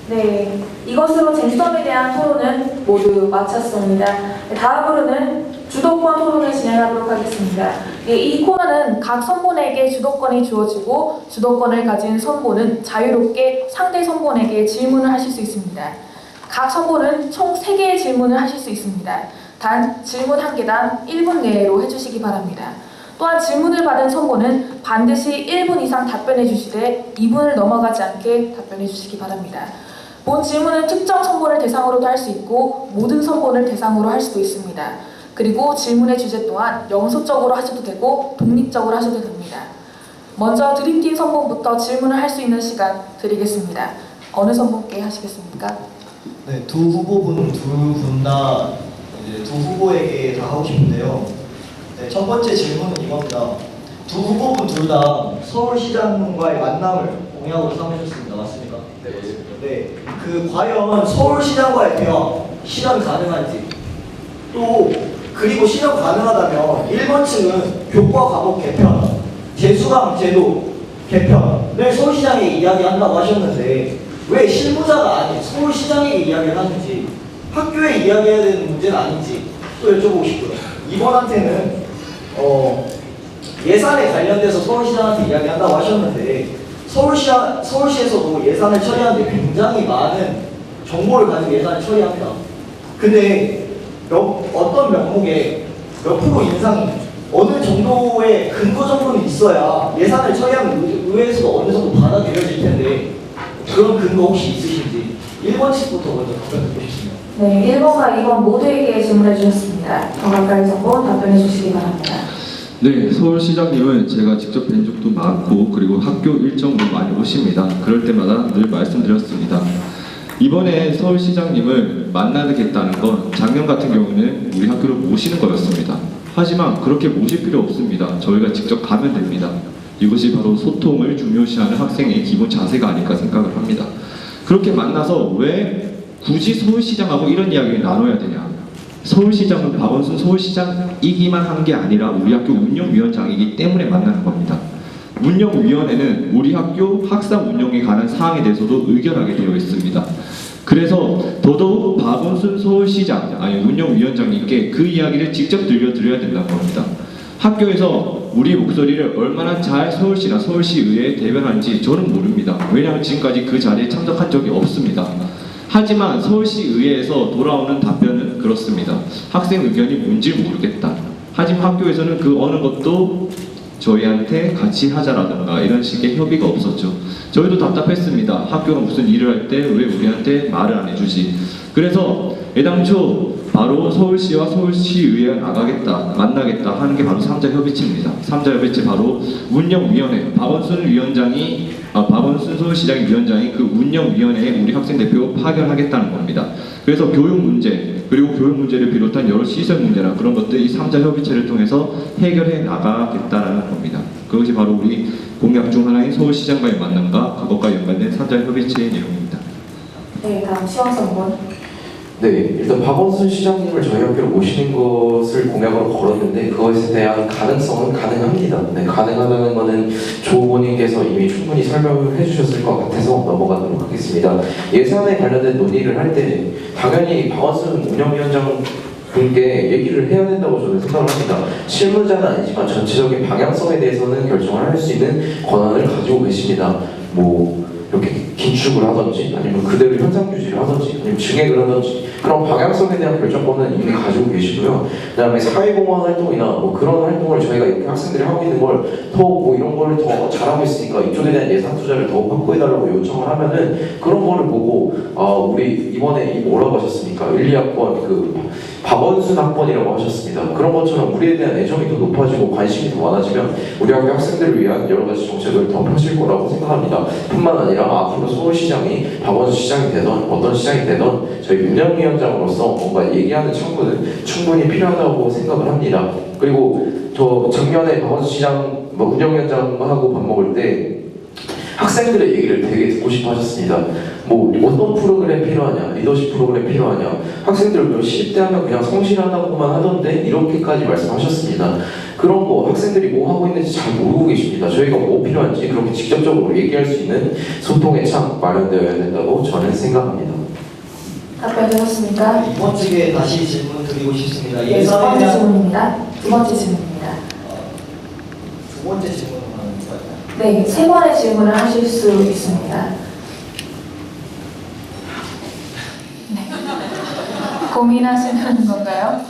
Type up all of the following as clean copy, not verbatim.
네, 이것으로 쟁점에 대한 토론은 모두 마쳤습니다. 다음으로는 주도권 토론을 진행하도록 하겠습니다. 이 코너는 각 선본에게 주도권이 주어지고 주도권을 가진 선본은 자유롭게 상대 선본에게 질문을 하실 수 있습니다. 각 선본은 총 3개의 질문을 하실 수 있습니다. 단 질문 1개당 1분 내로 해주시기 바랍니다. 또한 질문을 받은 선본은 반드시 1분 이상 답변해 주시되 2분을 넘어가지 않게 답변해 주시기 바랍니다. 본 질문은 특정 선본을 대상으로도 할 수 있고 모든 선본을 대상으로 할 수도 있습니다. 그리고 질문의 주제 또한 영속적으로 하셔도 되고 독립적으로 하셔도 됩니다. 먼저 드림팀 선본부터 질문을 할 수 있는 시간 드리겠습니다. 어느 선본께 하시겠습니까? 네, 두 후보분 두 분 다 두 후보에게 다 하고 싶은데요. 네, 첫 번째 질문은 이겁니다. 두 후보분 둘 다 서울시장과의 만남을 공약으로 삼으셨습니다. 맞습니까? 네, 맞습니다. 네, 과연 서울시장과의 대화 실현 가능한지, 또 그리고 실현 가능하다면 1번 층은 교과 과목 개편, 재수강 제도 개편을 서울시장에 이야기한다고 하셨는데 왜 실무자가 아닌 서울시장에게 이야기를 하는지, 학교에 이야기해야 되는 문제는 아닌지 또 여쭤보고 싶고요. 이번한테는 예산에 관련돼서 서울시장한테 이야기한다고 하셨는데 서울시에서도 예산을 처리하는데 굉장히 많은 정보를 가지고 예산을 처리합니다. 근데 어떤 명목에 몇 프로 인상이 어느 정도의 근거 정도는 있어야 예산을 처리하면 의회에서도 어느 정도 받아들여질 텐데 그런 근거 혹시 있으신지 1번 측부터 먼저 답변 듣고 싶습니다. 네, 1번과 2번 모두에게 질문해 주셨습니다. 더 가까이 선본 답변해 주시기 바랍니다. 네, 서울시장님은 제가 직접 뵌 적도 많고 그리고 학교 일정으로 많이 오십니다. 그럴 때마다 늘 말씀드렸습니다. 이번에 서울시장님을 만나겠다는 건 작년 같은 경우는 우리 학교를 모시는 거였습니다. 하지만 그렇게 모실 필요 없습니다. 저희가 직접 가면 됩니다. 이것이 바로 소통을 중요시하는 학생의 기본 자세가 아닐까 생각을 합니다. 그렇게 만나서 왜 굳이 서울시장하고 이런 이야기를 나눠야 되냐? 서울시장은 박원순 서울시장이기만 한 게 아니라 우리 학교 운영위원장이기 때문에 만나는 겁니다. 운영위원회는 우리 학교 학상 운영에 관한 사항에 대해서도 의결하게 되어 있습니다. 그래서 더더욱 박원순 서울시장, 아니 운영위원장님께 그 이야기를 직접 들려드려야 된다는 겁니다. 학교에서 우리 목소리를 얼마나 잘 서울시나 서울시의회에 대변하는지 저는 모릅니다. 왜냐하면 지금까지 그 자리에 참석한 적이 없습니다. 하지만 서울시의회에서 돌아오는 답변은 그렇습니다. 학생 의견이 뭔지 모르겠다. 하지만 학교에서는 그 어느 것도 저희한테 같이 하자라든가 이런 식의 협의가 없었죠. 저희도 답답했습니다. 학교가 무슨 일을 할 때 왜 우리한테 말을 안 해주지. 그래서 애당초 바로 서울시와 서울시의회에 나가겠다, 만나겠다 하는 게 바로 3자 협의체입니다. 3자 협의체 바로 운영위원회, 박원순 서울시장의 위원장이 그 운영위원회에 우리 학생 대표 파견하겠다는 겁니다. 그래서 교육 문제, 그리고 교육 문제를 비롯한 여러 시설 문제나 그런 것들 이 3자 협의체를 통해서 해결해 나가겠다는 겁니다. 그것이 바로 우리 공약 중 하나인 서울시장과의 만남과 그것과 연관된 3자 협의체의 내용입니다. 네, 다음 시황 선본. 네, 일단 박원순 시장님을 저희 학교로 모시는 것을 공약으로 걸었는데 그것에 대한 가능성은 가능합니다. 네, 가능하다는 것은 조 후보님께서 이미 충분히 설명을 해주셨을 것 같아서 넘어가도록 하겠습니다. 예산에 관련된 논의를 할 때 당연히 박원순 운영위원장 분께 얘기를 해야 된다고 저는 생각을 합니다. 실무자는 아니지만 전체적인 방향성에 대해서는 결정을 할 수 있는 권한을 가지고 계십니다. 뭐 이렇게 긴축을 하든지 아니면 그대로 현상 유지를 하든지 아니면 증액을 하든지 그런 방향성에 대한 결정권은 이미 가지고 계시고요. 그다음에 사회공헌 활동이나 뭐 그런 활동을 저희가 이렇게 학생들이 하고 있는 걸 더욱 뭐 이런 걸 더 잘하고 있으니까 이쪽에 대한 예산 투자를 더욱 확보해달라고 요청을 하면은 그런 거를 보고 우리 이번에 뭐라고 하셨습니까? 1, 2학번 박원순 학번이라고 하셨습니다. 그런 것처럼 우리에 대한 애정이 더 높아지고 관심이 더 많아지면 우리 학교 학생들을 위한 여러 가지 정책을 더 펴실 거라고 생각합니다. 뿐만 아니라 앞으로 서울시장이 박원순 시장이 되던 어떤 시장이 되던 저희 운영위원장으로서 뭔가 얘기하는 청구는 충분히 필요하다고 생각을 합니다. 그리고 저 작년에 박원순 시장 운영위원장하고 밥 먹을 때 학생들의 얘기를 되게 듣고 싶어 하셨습니다. 뭐 어떤 프로그램 필요하냐, 리더십 프로그램 필요하냐, 학생들 몇 10대 하면 그냥 성실하다고만 하던데 이렇게까지 말씀하셨습니다. 그런 거 학생들이 뭐 하고 있는지 잘 모르고 계십니다. 저희가 뭐 필요한지 그렇게 직접적으로 얘기할 수 있는 소통의 창 마련되어야 된다고 저는 생각합니다. 답변 되셨습니까? 이번 주에 다시 질문 드리고 싶습니다. 네, 두 예산에 번째 대한 질문입니다. 두 번째 질문입니다. 두 번째 질문은 하는 거예요. 네, 세 번의 질문을 하실 수 있습니다. 네. 고민하시는 건가요?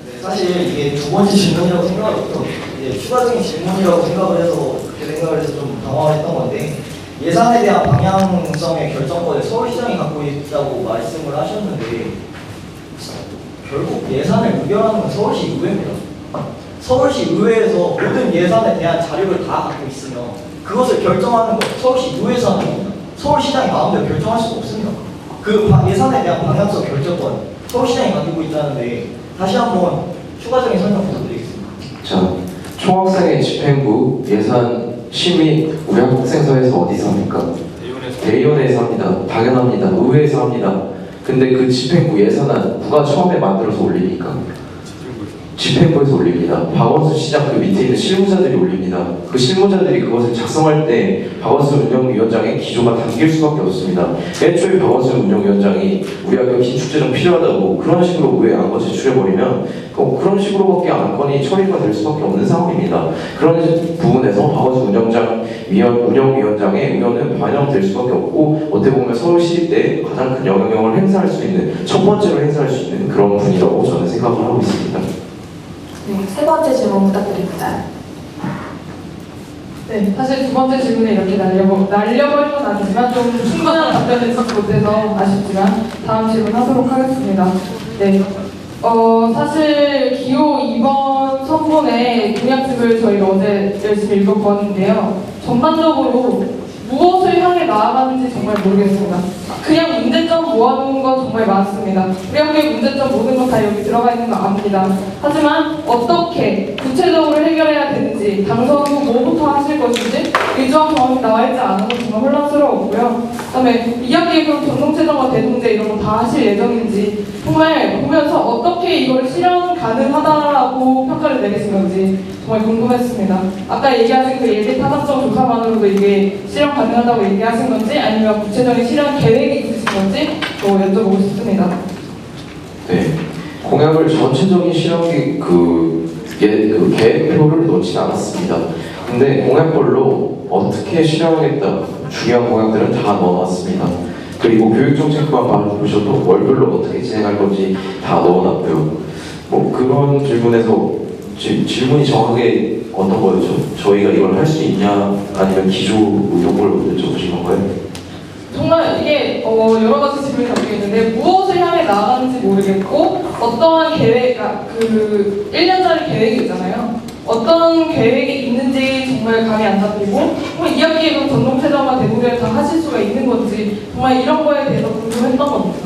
네, 사실 이게 두 번째 질문이라고 생각하고요. 이제 추가적인 질문이라고 생각을 해서 그렇게 생각을 해서 좀 당황했던 건데 예산에 대한 방향성의 결정권을 서울시장이 갖고 있다고 말씀을 하셨는데 결국 예산을 의결하는 건 서울시 의회입니다. 서울시 의회에서 모든 예산에 대한 자료를 다 갖고 있으면 그것을 결정하는 건 서울시 의회에서 하는 겁니다. 서울시장이 마음대로 결정할 수가 없습니다. 그 예산에 대한 방향성 결정권 서울시장이 가지고 있다는데 다시 한번 추가적인 설명 부탁드리겠습니다. 자, 총학생회 집행부 예산 심의 우리 학생사에서 어디서 합니까? 대의원에서 합니다. 당연합니다. 의회에서 합니다. 근데 그 집행부 예산안 누가 처음에 만들어서 올립니까? 집행부에서 올립니다. 박원순 시장 그 밑에 있는 실무자들이 올립니다. 그 실무자들이 그것을 작성할 때 박원순 운영위원장의 기조가 담길 수밖에 없습니다. 애초에 박원순 운영위원장이 우리 학교 기축재정 필요하다고 그런 식으로 의회 안건 제출해버리면 그런 식으로밖에 안건이 처리가 될 수밖에 없는 상황입니다. 그런 부분에서 박원순 운영위원장의 의견은 반영될 수밖에 없고 어떻게 보면 서울시립대에 가장 큰 영향력을 행사할 수 있는 첫 번째로 행사할 수 있는 그런 분이라고 저는 생각을 하고 있습니다. 네, 세 번째 질문 부탁드립니다. 네, 사실 두 번째 질문에 이렇게 날려버린 건 아니지만 좀 충분한 답변을 듣지 못해서 아쉽지만 다음 질문 하도록 하겠습니다. 네, 사실 기호 2번 선본의 공약집을 저희가 어제 열심히 읽어보았는데요. 전반적으로 무엇을 향해 나아가는지 정말 모르겠습니다. 그냥 문제점 모아놓은 건 정말 많습니다. 우리 학교의 문제점 모든 건 다 여기 들어가 있는 거 압니다. 하지만 어떻게 구체적으로 해결해야 되는지 당선 후 뭐부터 하실 것인지 일정한 경험이 나와 있지 않아서 정말 혼란스러웠고요. 그다음에 2학기에 그럼 전동체전과 대동제 이런 거 다 하실 예정인지 정말 보면서 어떻게 이걸 실현 가능하다라고 평가를 내리신 건지 정말 궁금했습니다. 아까 얘기하신 그 예비 타당성 조사만으로도 이게 실현 가능하다고 얘기하신 건지 아니면 구체적인 실현 계획이 있으신 건지 또 여쭤보고 싶습니다. 네, 공약을 전체적인 실현이 계획표를 놓진 않았습니다. 근데 공약별로 어떻게 실현하겠다 중요한 공약들은 다 넣어놨습니다. 그리고 교육정책만 보셔도 월별로 어떻게 진행할 건지 다 넣어놨고요. 뭐 그런 질문에서 질문이 정확하게 어떤 거였죠? 저희가 이걸 할 수 있냐 아니면 기조 이런 걸 여쭤보신 건가요? 정말 이게 여러 가지 질문이 담겨 있는데 무엇을 향해 나아가는지 모르겠고 어떠한 계획, 그 1년짜리 계획이 있잖아요. 어떤 계획이 있는지 정말 감이 안 잡히고 2학기에 그럼 전동체전과 대구를 다 하실 수가 있는 건지 정말 이런 거에 대해서 궁금했던 겁니다.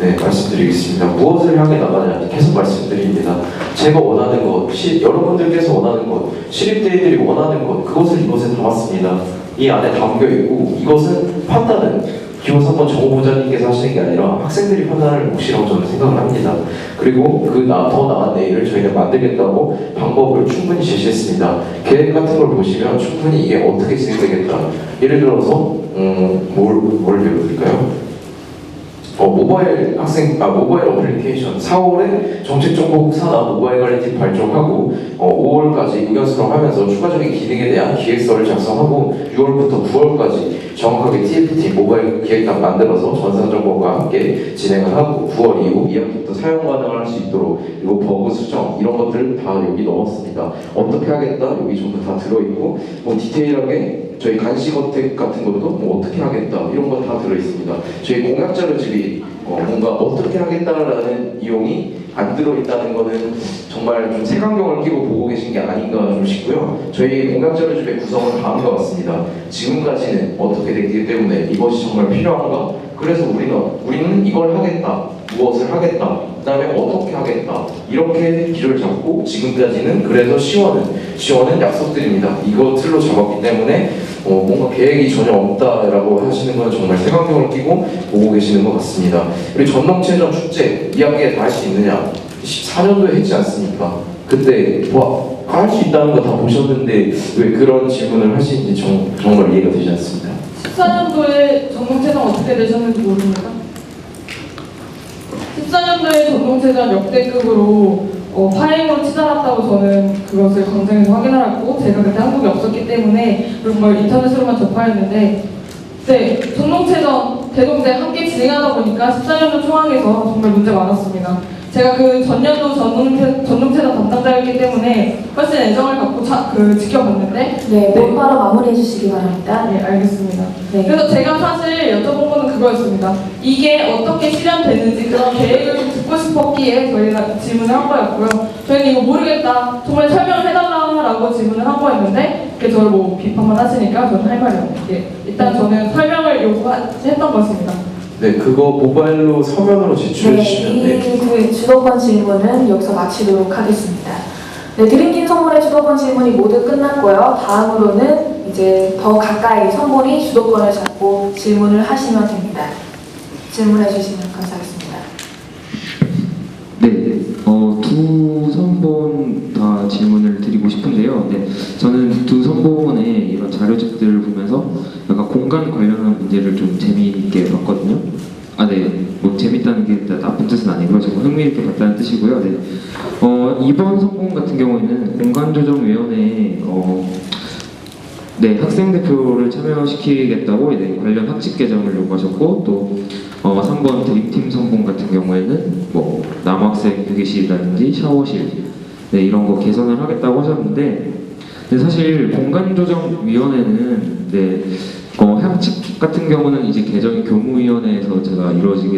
네, 말씀드리겠습니다. 무엇을 향해 나가냐 계속 말씀드립니다. 제가 원하는 것, 여러분들께서 원하는 것, 시립대들이 원하는 것, 그것을 이것에 담았습니다. 이 안에 담겨 있고 이것은 판단은 기호 3번 정보부장님께서 하시는 게 아니라 학생들이 판단할 몫이라고 저는 생각을 합니다. 그리고 더 나은 내일을 저희가 만들겠다고 방법을 충분히 제시했습니다. 계획 같은 걸 보시면 충분히 이게 어떻게 진행되겠다. 예를 들어서 뭘 배워드릴까요? 모바일 어플리케이션 4월에 정책정보국 산하 모바일 관련 팁 발족하고 5월까지 의견 수렴하면서 추가적인 기능에 대한 기획서를 작성하고 6월부터 9월까지 정확하게 TFT 모바일 기획단 만들어서 전산정보과 함께 진행을 하고 9월 이후 2학기부터 사용 가능할 수 있도록 그리고 버그 수정 이런 것들 다 여기 넣었습니다. 어떻게 하겠다 여기 전부 다 들어있고 디테일하게 저희 간식 어택 같은 것도 어떻게 하겠다 이런 거 다 들어있습니다. 저희 공약 자료집이 뭔가 어떻게 하겠다라는 이용이 안 들어있다는 거는 정말 좀 색안경을 끼고 보고 계신 게 아닌가 좀 싶고요. 저희 공약 자료집의 구성은 다음과 같습니다. 지금까지는 어떻게 됐기 때문에 이것이 정말 필요한가? 그래서 우리는 이걸 하겠다. 무엇을 하겠다. 그 다음에 어떻게 하겠다. 이렇게 길을 잡고 지금까지는 그래서 시원은 약속드립니다. 이거 틀로 잡았기 때문에 뭔가 계획이 전혀 없다라고 하시는 건 정말 색안경을 끼고 보고 계시는 것 같습니다. 그리고 전농체전 축제 2학기에 다 할 수 있느냐? 14년도에 했지 않습니까? 그때 할 수 있다는 거 다 보셨는데 왜 그런 질문을 하시는지 정말 이해가 되지 않습니다. 14년도에 전공체전 어떻게 되셨는지 모릅니까? 14년도에 전공체전 역대급으로 파행으로 치달았다고 저는 그것을 검색해서 확인하고 제가 그때 한국에 없었기 때문에 그런 걸 인터넷으로만 접하였는데 네, 전농체전 대동제 함께 진행하다 보니까 14년도 총학에서 정말 문제가 많았습니다. 제가 그 전년도 전농체전 담당자였기 때문에 훨씬 애정을 갖고 지켜봤는데 네, 곧바로 마무리해 주시기 바랍니다. 네, 알겠습니다. 네. 그래서 제가 사실 여쭤본 거는 그거였습니다. 이게 어떻게 실현되는지 그런 계획을 좀 듣고 싶었기에 저희가 질문을 한 거였고요. 저희는 이거 모르겠다, 정말 설명을 해달라고 질문을 한 거였는데 그게 저를 뭐 비판만 하시니까 저는 할 말이 없네요. 예, 일단 저는 설명을 요구했던 것입니다. 네, 그거 모바일로 서면으로 제출해 주시면 네, 그 주도권 질문은 여기서 마치도록 하겠습니다. 네, 드림팀 선물의 주도권 질문이 모두 끝났고요. 다음으로는 이제 더 가까이 선물이 주도권을 잡고 질문을 하시면 됩니다. 질문해 주시면 감사하겠습니다. 네, 두 선본 다 질문을 드리고 싶은데요. 네, 저는 두 선본의 이런 자료집들을 보면서 약간 공간 관련한 문제를 좀 재미있게 봤거든요. 네, 뭐 재밌다는 게 나쁜 뜻은 아니고요. 정말 흥미있게 봤다는 뜻이고요. 네, 이번 선본 같은 경우에는 공간조정위원회 네, 학생 대표를 참여시키겠다고 관련 학칙 개정을 요구하셨고 또 3번 드림팀 선봉 같은 경우에는 뭐 남학생 휴게실이라든지 샤워실 네, 이런 거 개선을 하겠다고 하셨는데 근데 사실 공간조정위원회는 네, 학칙 같은 경우는 이제 개정이 교무위원회에서 제가 이루어지고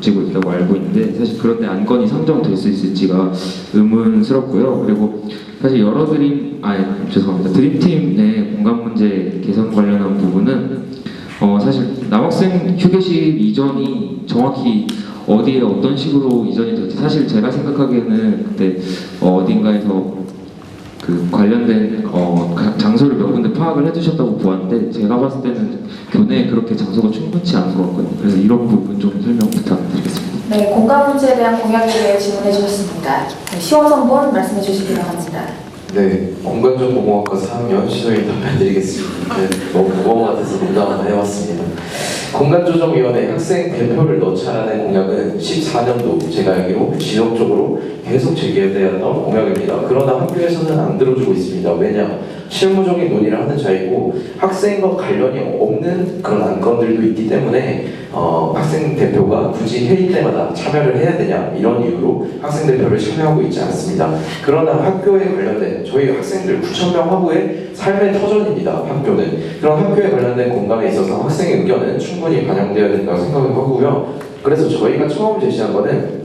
있다고 알고 있는데 사실 그런데 안건이 상정될 수 있을지가 의문스럽고요. 그리고 사실 드림팀 내 공간 문제 개선 관련한 부분은 사실 남학생 휴게실 이전이 정확히 어디에 어떤 식으로 이전이 될지 사실 제가 생각하기에는 그때 어딘가에서 그 관련된 장소를 몇 군데 파악을 해주셨다고 보았는데 제가 봤을 때는 교내에 그렇게 장소가 충분치 않은 것 같거든요. 그래서 이런 부분 좀 설명 부탁드리겠습니다. 네, 공간 문제에 대한 공약에 대해 질문해 주셨습니다. 네, 시원 선본 말씀해 주시기 바랍니다. 네, 공간정보공학과 4학년 신호일 답변드리겠습니다. 네, 너무 무거운 것 같아서 농담 한번 해봤습니다. 공간조정위원회 학생 대표를 넣자라는 공약은 14년도 제가 알기로 지속적으로 계속 제기되었던 공약입니다. 그러나 학교에서는 안 들어주고 있습니다. 왜냐? 실무적인 논의를 하는 자이고 학생과 관련이 없는 그런 안건들도 있기 때문에 학생 대표가 굳이 회의 때마다 참여를 해야 되냐 이런 이유로 학생 대표를 참여하고 있지 않습니다. 그러나 학교에 관련된 저희 학생들 9,000명 하부의 삶의 터전입니다. 학교는 그런 학교에 관련된 공간에 있어서 학생의 의견은 충분히 반영되어야 된다고 생각을 하고요. 그래서 저희가 처음 제시한 거는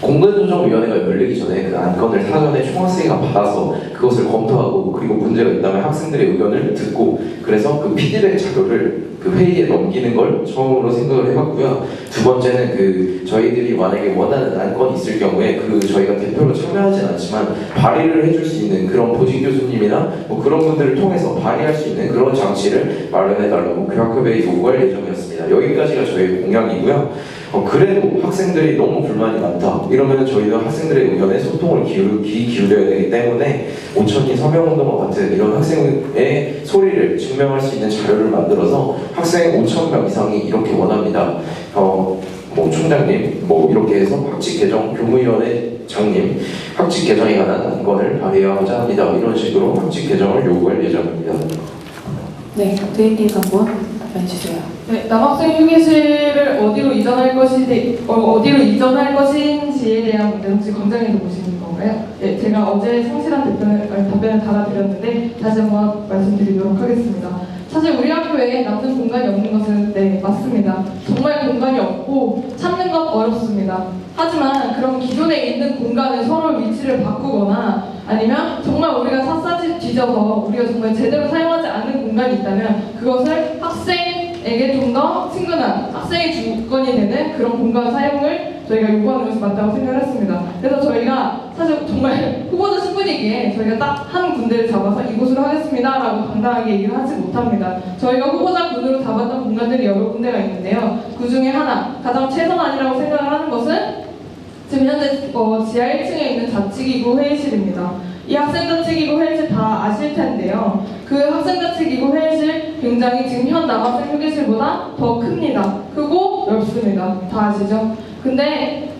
공간조정위원회가 열리기 전에 그 안건을 사전에 총학생회가 받아서 그것을 검토하고 그리고 문제가 있다면 학생들의 의견을 듣고 그래서 그 피드백 자료를 그 회의에 넘기는 걸 처음으로 생각을 해봤고요. 두 번째는 저희들이 만약에 원하는 안건이 있을 경우에 저희가 대표로 참여하진 않지만 발의를 해줄 수 있는 그런 보직 교수님이나 뭐 그런 분들을 통해서 발의할 수 있는 그런 장치를 마련해달라고 교학협회에 요구할 예정이었습니다. 여기까지가 저희 공약이고요. 그래도 학생들이 너무 불만이 많다 이러면 저희도 학생들의 의견에 소통을 귀 기울여야 되기 때문에 5,000인 서명운동과 같은 이런 학생의 소리를 증명할 수 있는 자료를 만들어서 학생 5,000명 이상이 이렇게 원합니다. 뭐 총장님 뭐 이렇게 해서 학칙 개정 교무위원회 장님 학칙 개정에 관한 안건을 발의하고자 합니다. 이런 식으로 학칙 개정을 요구할 예정입니다. 네, 드림팀 선본 답변해 주세요. 네, 남학생 휴게실을 어디로 이전할 것인지에 대한 문제는 혹시 검증해서 보시는 건가요? 네, 제가 어제 성실한 답변을 달아드렸는데 다시 한번 말씀드리도록 하겠습니다. 사실 우리 학교에 남는 공간이 없는 것은 네, 맞습니다. 정말 공간이 없고 찾는 것 어렵습니다. 하지만 그럼 기존에 있는 공간을 서로 위치를 바꾸거나 아니면 정말 우리가 샅샅이 뒤져서 우리가 정말 제대로 사용하지 않는 공간이 있다면 그것을 학생에게 좀 더 친근한 학생의 주권이 되는 그런 공간 사용을 저희가 요구하는 것이 맞다고 생각을 했습니다. 그래서 저희가 사실 정말 후보자 신분이기에 저희가 딱 한 군데를 잡아서 이곳으로 하겠습니다라고 당당하게 얘기를 하지 못합니다. 저희가 후보자군으로 잡았던 공간들이 여러 군데가 있는데요. 그 중에 하나, 가장 최선안이라고 생각을 하는 것은 지금 현재 지하 1층에 있는 자치기구 회의실입니다. 이 학생자치기구 회의실 다 아실 텐데요. 그 학생자치기구 회의실 굉장히 지금 현 남학생 휴게실보다 더 큽니다. 크고 넓습니다. 다 아시죠? 근데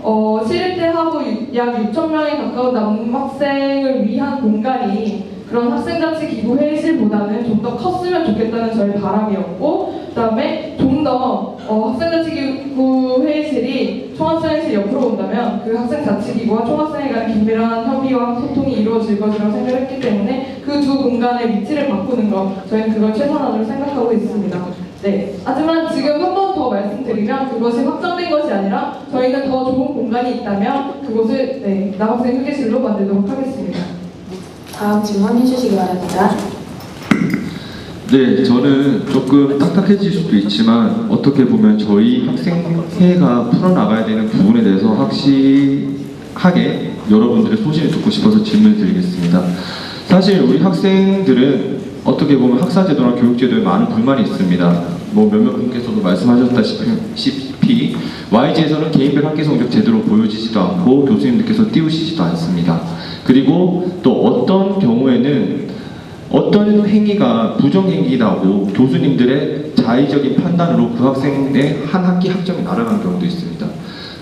시립대하고 약 6천 명에 가까운 남학생을 위한 공간이 그런 학생자치기구 회의실보다는 좀 더 컸으면 좋겠다는 저희 바람이었고, 그다음에 좀 더 학생자치기구 회의실이 총학생회실 옆으로 온다면 그 학생자치기구와 총학생회 간 긴밀한 협의와 소통이 이루어질 것이라고 생각했기 때문에 그 두 공간의 위치를 바꾸는 것, 저희는 그걸 최선안으로 생각하고 있습니다. 네. 하지만 지금 한 번 더 말씀드리면 그것이 확정된 것이 아니라 저희는 더 좋은 공간이 있다면 그곳을 남학생 휴게실로 만들도록 하겠습니다. 다음 질문 해주시기 바랍니다. 네, 저는 조금 딱딱해질 수도 있지만 어떻게 보면 저희 학생회가 풀어나가야 되는 부분에 대해서 확실하게 여러분들의 소신을 듣고 싶어서 질문을 드리겠습니다. 사실 우리 학생들은 어떻게 보면 학사제도나 교육제도에 많은 불만이 있습니다. 뭐 몇몇 분께서도 말씀하셨다시피 YG에서는 개인별 학기 성적 제대로 보여지지도 않고 교수님들께서 띄우시지도 않습니다. 그리고 또 어떤 경우에는 어떤 행위가 부정행위라고 교수님들의 자의적인 판단으로 그 학생의 한 학기 학점이 날아간 경우도 있습니다.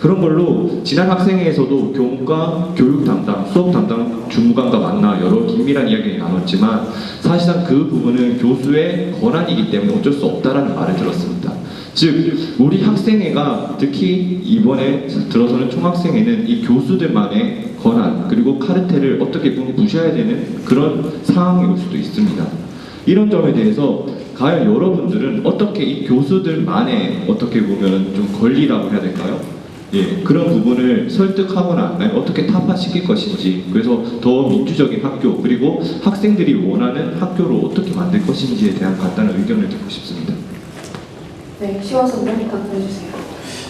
그런 걸로 지난 학생회에서도 교무과 교육 담당, 수업 담당 주무관과 만나 여러 긴밀한 이야기를 나눴지만 사실상 그 부분은 교수의 권한이기 때문에 어쩔 수 없다라는 말을 들었습니다. 즉 우리 학생회가 특히 이번에 들어서는 총학생회는 이 교수들만의 권한 그리고 카르텔을 어떻게 보면 무시해야 되는 그런 상황이 올 수도 있습니다. 이런 점에 대해서 과연 여러분들은 어떻게 이 교수들만의 어떻게 보면 좀 권리라고 해야 될까요? 예, 그런 부분을 설득하거나 아니면 어떻게 타파시킬 것인지, 그래서 더 민주적인 학교 그리고 학생들이 원하는 학교로 어떻게 만들 것인지에 대한 간단한 의견을 듣고 싶습니다. 네, 시원 선생님 답변해주세요.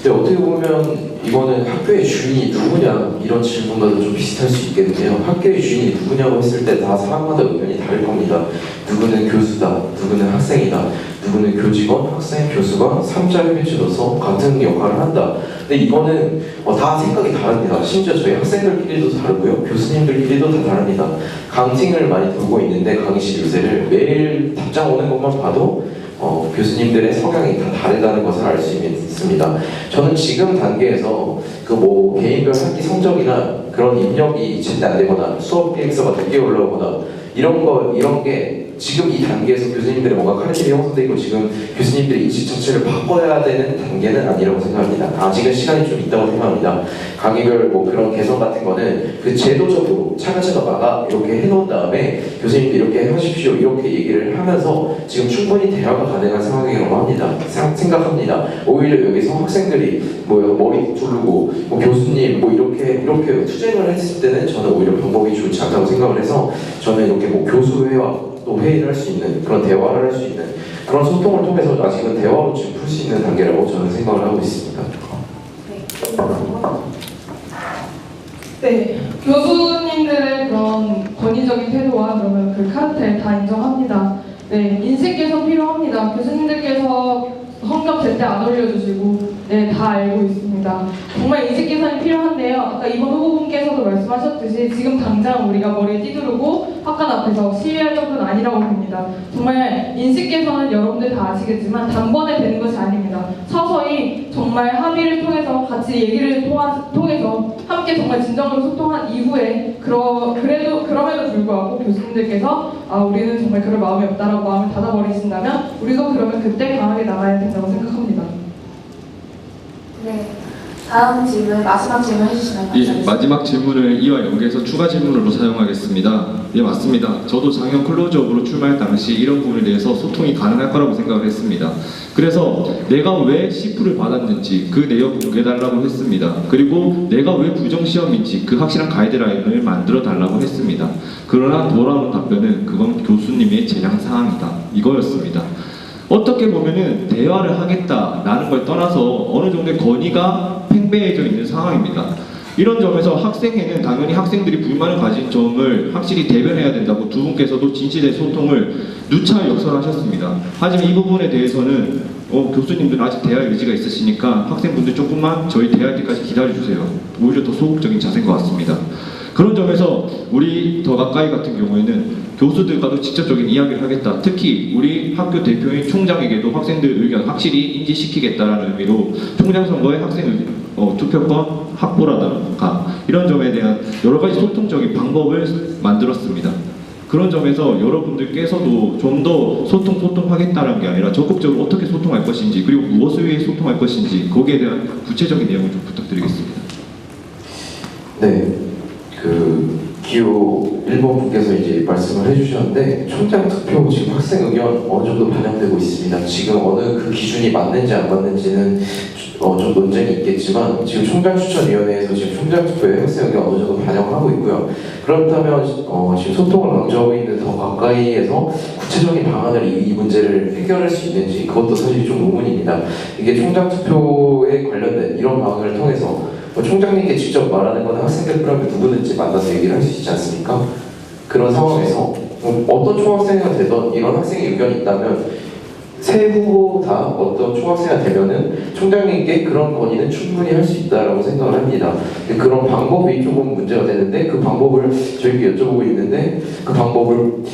네, 어떻게 보면 이거는 학교의 주인이 누구냐 이런 질문과도 좀 비슷할 수 있겠는데요. 학교의 주인이 누구냐고 했을 때 다 사람마다 의견이 다를 겁니다. 누구는 교수다, 누구는 학생이다, 누구는 교직원, 학생, 교수가 3자 협의체로서 같은 역할을 한다. 근데 이거는 다 생각이 다릅니다. 심지어 저희 학생들끼리도 다르고요, 교수님들끼리도 다 다릅니다. 강팅을 많이 돌고 있는데 강의실 요새를 매일 답장 오는 것만 봐도 교수님들의 성향이 다 다르다는 것을 알 수 있습니다. 저는 지금 단계에서 그 뭐 개인별 학기 성적이나 그런 입력이 제때 안 되거나 수업 계획서가 늦게 올라오거나 이런 게 지금 이 단계에서 교수님들의 뭔가 카르텔이 형성되어 있고 지금 교수님들의 인식 자체를 바꿔야 되는 단계는 아니라고 생각합니다. 아직은 시간이 좀 있다고 생각합니다. 강의별 뭐 그런 개선 같은 거는 그 제도적으로 차근차근 이렇게 해놓은 다음에 교수님들 이렇게 하십시오 이렇게 얘기를 하면서 지금 충분히 대화가 가능한 상황이라고 합니다. 생각합니다. 오히려 여기서 학생들이 뭐 머리 두르고 뭐 교수님 뭐 이렇게 투쟁을 했을 때는 저는 오히려 방법이 좋지 않다고 생각을 해서 저는 이렇게 뭐 교수회와 또 회의를 할 수 있는 그런 대화를 할 수 있는 그런 소통을 통해서 아직은 대화로 지금 풀 수 있는 단계라고 저는 생각을 하고 있습니다. 네, 교수님들의 그런 권위적인 태도와 그러면 그 카르텔 다 인정합니다. 네, 인식 개선 필요합니다. 교수님들께서 성적 제때 안 올려주시고 다 알고 있습니다. 정말 인식 개선이 필요한데요. 아까 이번 후보분께서도 말씀하셨듯이 지금 당장 우리가 머리에 띠두르고 학관 앞에서 시위할 정도는 아니라고 봅니다. 정말 인식 개선은 여러분들 다 아시겠지만 단번에 되는 것이 아닙니다. 서서히 정말 합의를 통해서 같이 얘기를 통해서 함께 정말 진정으로 소통한 이후에 그럼에도 불구하고 교수님들께서 우리는 정말 그럴 마음이 없다라고 마음을 닫아버리신다면 우리도 그러면 그때 강하게 나가야 된다고 생각합니다. 네, 다음 질문, 마지막 질문 해주시면 예, 감사하겠습니다. 마지막 질문을 이와 연계해서 추가 질문으로 사용하겠습니다. 예, 맞습니다. 저도 작년 클로즈업으로 출마할 당시 이런 부분에 대해서 소통이 가능할 거라고 생각을 했습니다. 그래서 내가 왜 C프를 받았는지 그 내역 공개해달라고 했습니다. 그리고 내가 왜 부정시험인지 그 확실한 가이드라인을 만들어 달라고 했습니다. 그러나 돌아오는 답변은 그건 교수님의 재량사항이다, 이거였습니다. 어떻게 보면은 대화를 하겠다라는 걸 떠나서 어느 정도의 권위가 팽배해져 있는 상황입니다. 이런 점에서 학생회는 당연히 학생들이 불만을 가진 점을 확실히 대변해야 된다고 두 분께서도 진실의 소통을 누차 역설하셨습니다. 하지만 이 부분에 대해서는 교수님들은 아직 대할 의지가 있으시니까 학생분들 조금만 저희 대할 때까지 기다려주세요. 오히려 더 소극적인 자세인 것 같습니다. 그런 점에서 우리 더 가까이 같은 경우에는 교수들과도 직접적인 이야기를 하겠다. 특히 우리 학교 대표인 총장에게도 학생들 의견 확실히 인지시키겠다라는 의미로 총장 선거에 학생 투표권 확보라든가 이런 점에 대한 여러 가지 소통적인 방법을 만들었습니다. 그런 점에서 여러분들께서도 좀 더 소통하겠다는 게 아니라 적극적으로 어떻게 소통할 것인지 그리고 무엇을 위해 소통할 것인지 거기에 대한 구체적인 내용을 좀 부탁드리겠습니다. 네, 기호 1번 분께서 이제 말씀을 해주셨는데 총장 투표 지금 학생 의견 어느 정도 반영되고 있습니다. 지금 어느 그 기준이 맞는지 안 맞는지는 좀 논쟁이 있겠지만 지금 총장 추천위원회에서 지금 총장 투표에 학생 의견 어느 정도 반영을 하고 있고요. 그렇다면 지금 소통을 강조하고 있는 더 가까이에서 구체적인 방안을 이 문제를 해결할 수 있는지 그것도 사실 좀 의문입니다. 이게 총장 투표에 관련된 이런 방안을 통해서 총장님께 직접 말하는 건 학생들 그러면 누구든지 만나서 얘기를 할 수 있지 않습니까? 그런 상황에서 어떤 총학생회가 되던 이런 학생의 의견이 있다면 세 후보 다 어떤 총학생회가 되면은 총장님께 그런 건의는 충분히 할 수 있다라고 생각을 합니다. 그런 방법이 조금 문제가 되는데 그 방법을 저희께 여쭤보고 있는데 그 방법을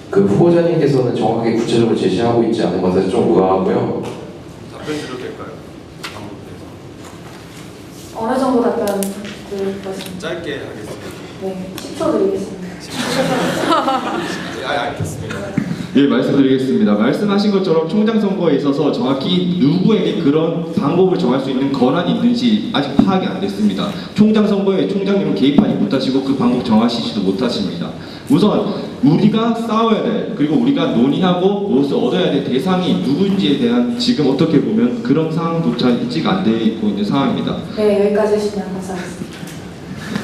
그 후보자님께서는 정확하게 구체적으로 제시하고 있지 않은 것에 좀 의아하고요. 답변 드려도 될까요? 어느 정도 답변 드릴 것인지. 짧게 하겠습니다. 네, 10초 드리겠습니다. 알겠습니다. 예, 말씀드리겠습니다. 말씀하신 것처럼 총장 선거에 있어서 정확히 누구에게 그런 방법을 정할 수 있는 권한이 있는지 아직 파악이 안 됐습니다. 총장 선거에 총장님은 개입하지 못하시고 그 방법 정하시지도 못하십니다. 우선 우리가 싸워야 될 그리고 우리가 논의하고 무엇을 얻어야 될 대상이 누구인지에 대한 지금 어떻게 보면 그런 상황조차 인지가 안 되고 있는 상황입니다. 네, 여기까지 해주시면 감사하겠습니다.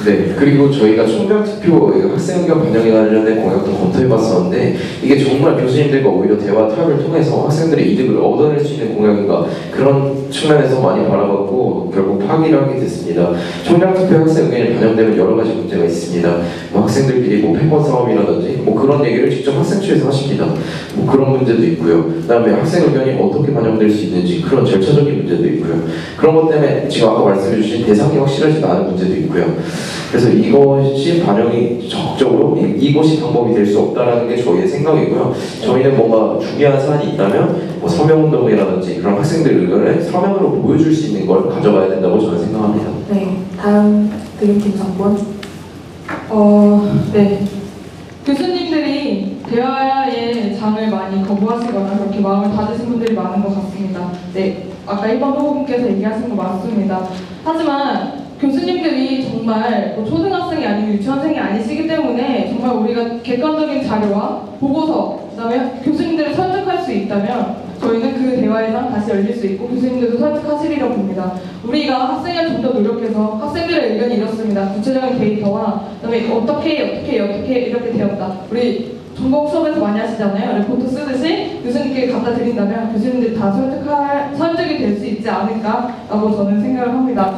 네, 그리고 저희가 총장 투표 학생 의견 반영에 관련된 공약도 검토해봤었는데 이게 정말 교수님들과 오히려 대화 타협을 통해서 학생들의 이득을 얻어낼 수 있는 공약인가 그런 측면에서 많이 바라봤고 결국 파기를 하게 됐습니다. 총장 투표 학생 의견이 반영되면 여러 가지 문제가 있습니다. 학생들끼리 패권 싸움이라든지 그런 얘기를 직접 학생처에서 하십니다. 그런 문제도 있고요. 그다음에 학생 의견이 어떻게 반영될 수 있는지 그런 절차적인 문제도 있고요. 그런 것 때문에 지금 아까 말씀해주신 대상이 확실하지 않은 문제도 있고요. 그래서 이것이 반영이 적극적으로 이것이 방법이 될 수 없다라는 게 저희의 생각이고요. 저희는 뭔가 중요한 사안이 있다면 서명운동이라든지 그런 학생들 의견을 서명으로 보여줄 수 있는 걸 가져가야 된다고 저는 생각합니다. 네, 다음 드림팀 정권. 네. 교수님들이 대화의 장을 많이 거부하시거나 그렇게 마음을 닫으신 분들이 많은 것 같습니다. 네, 아까 1번 후보분께서 얘기하신 거 맞습니다. 하지만 교수님들이 정말 초등학생이 아니고 유치원생이 아니시기 때문에 정말 우리가 객관적인 자료와 보고서 그다음에 교수님들을 설득할 수 있다면 저희는 그 대화의 장 다시 열릴 수 있고 교수님들도 설득하시리라고 봅니다. 우리가 학생을 좀 더 노력해서 학생들의 의견이 이렇습니다. 구체적인 데이터와 그다음에 어떻게 이렇게 되었다. 우리 전공 수업에서 많이 하시잖아요. 리포트 쓰듯이 교수님께 갖다 드린다면 교수님들이 다 설득이 될 수 있지 않을까라고 저는 생각을 합니다.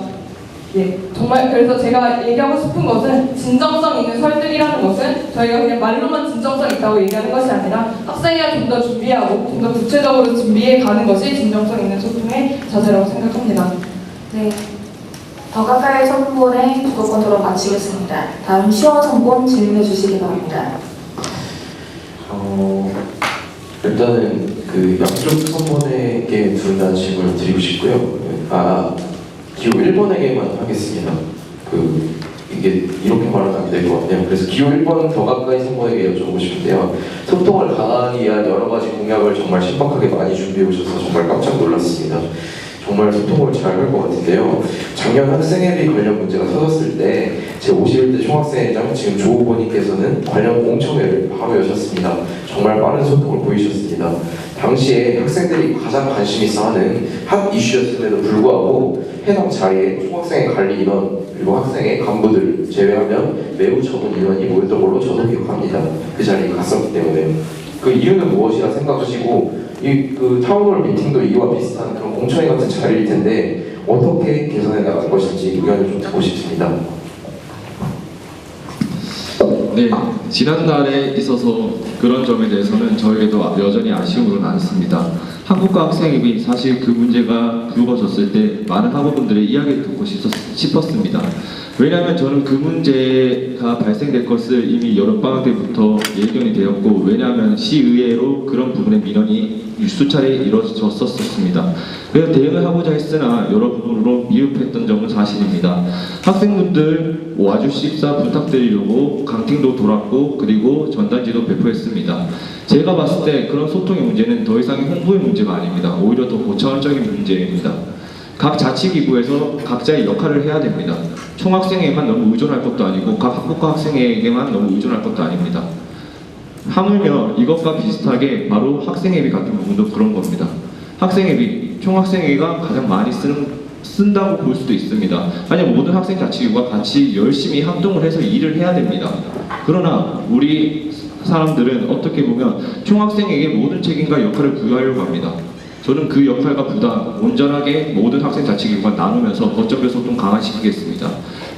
예, 정말 그래서 제가 얘기하고 싶은 것은 진정성 있는 설득이라는 것은 저희가 그냥 말로만 진정성 있다고 얘기하는 것이 아니라 학생이 좀 더 준비하고 좀 더 구체적으로 준비해 가는 것이 진정성 있는 소통의 자세라고 생각합니다. 네, 더 가까이 선본의 주도권 토론 마치겠습니다. 다음 시원 선본 질문해 주시기 바랍니다. 일단은 그 양쪽 선본에게 둘 다 질문을 드리고 싶고요. 기호 1번에게만 하겠습니다. 이게 이렇게 말하면 안 될 것 같네요. 그래서 기호 1번 더 가까이 선본에게 여쭤보고 싶은데요. 소통을 강화하기 위한 여러 가지 공약을 정말 신박하게 많이 준비해 오셔서 정말 깜짝 놀랐습니다. 정말 소통을 잘 할 것 같은데요. 작년 학생회비 관련 문제가 터졌을 때 제51대 총학생회장 지금 조 후보님께서는 관련 공청회를 바로 여셨습니다. 정말 빠른 소통을 보이셨습니다. 당시에 학생들이 가장 관심이 있어하는 핫 이슈였음에도 불구하고 해당 자리에 총학생회 관리 인원 그리고 학생회 간부들 제외하면 매우 적은 인원이 모였던 걸로 저도 기억합니다. 그 자리에 갔었기 때문에 그 이유는 무엇이라 생각하시고 이 그 타운홀 미팅도 이와 비슷한 그런 공청회 같은 자리일 텐데 어떻게 개선해 나갈 것인지 의견을 좀 듣고 싶습니다. 네, 지난달에 있어서 그런 점에 대해서는 저에게도 여전히 아쉬움으로 남습니다. 한국과 학생협이 사실 그 문제가 불거졌을 때 많은 학우분들의 이야기를 듣고 싶었습니다. 왜냐하면 저는 그 문제가 발생될 것을 이미 여름방학 때부터 예견이 되었고, 왜냐하면 시의회로 그런 부분의 민원이 수차례 이루어졌었습니다. 그래서 대응을 하고자 했으나 여러 부분으로 미흡했던 점은 사실입니다. 학생분들 와주십사 부탁드리려고 강팅도 돌았고, 그리고 전단지도 배포했습니다. 제가 봤을 때 그런 소통의 문제는 더 이상의 홍보의 문제가 아닙니다. 오히려 더 고차원적인 문제입니다. 각 자치기구에서 각자의 역할을 해야 됩니다. 총학생회에만 너무 의존할 것도 아니고 각 학부과 학생회에게만 너무 의존할 것도 아닙니다. 하물며 이것과 비슷하게 바로 학생회비 같은 부분도 그런 겁니다. 학생회비, 총학생회가 가장 많이 쓴다고 볼 수도 있습니다. 만약 모든 학생 자치구가 같이 열심히 합동을 해서 일을 해야 됩니다. 그러나 우리 사람들은 어떻게 보면 총학생에게 모든 책임과 역할을 부여하려고 합니다. 저는 그 역할과 부담 온전하게 모든 학생 자치기구가 나누면서 거점별 소통 강화시키겠습니다.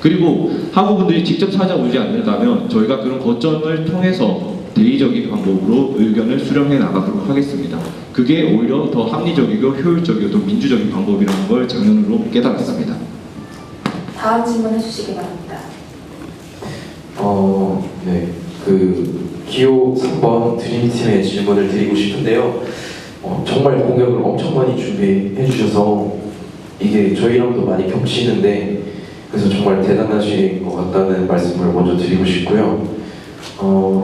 그리고 학우분들이 직접 찾아오지 않는다면 저희가 그런 거점을 통해서 대의적인 방법으로 의견을 수렴해 나가도록 하겠습니다. 그게 오히려 더 합리적이고 효율적이고 또 민주적인 방법이라는 걸 작년으로 깨달았습니다. 다음 질문해 주시기 바랍니다. 네. 기호 3번 드림팀의 질문을 드리고 싶은데요. 정말 공약을 엄청 많이 준비해 주셔서 이게 저희랑도 많이 겹치는데 그래서 정말 대단하신 것 같다는 말씀을 먼저 드리고 싶고요.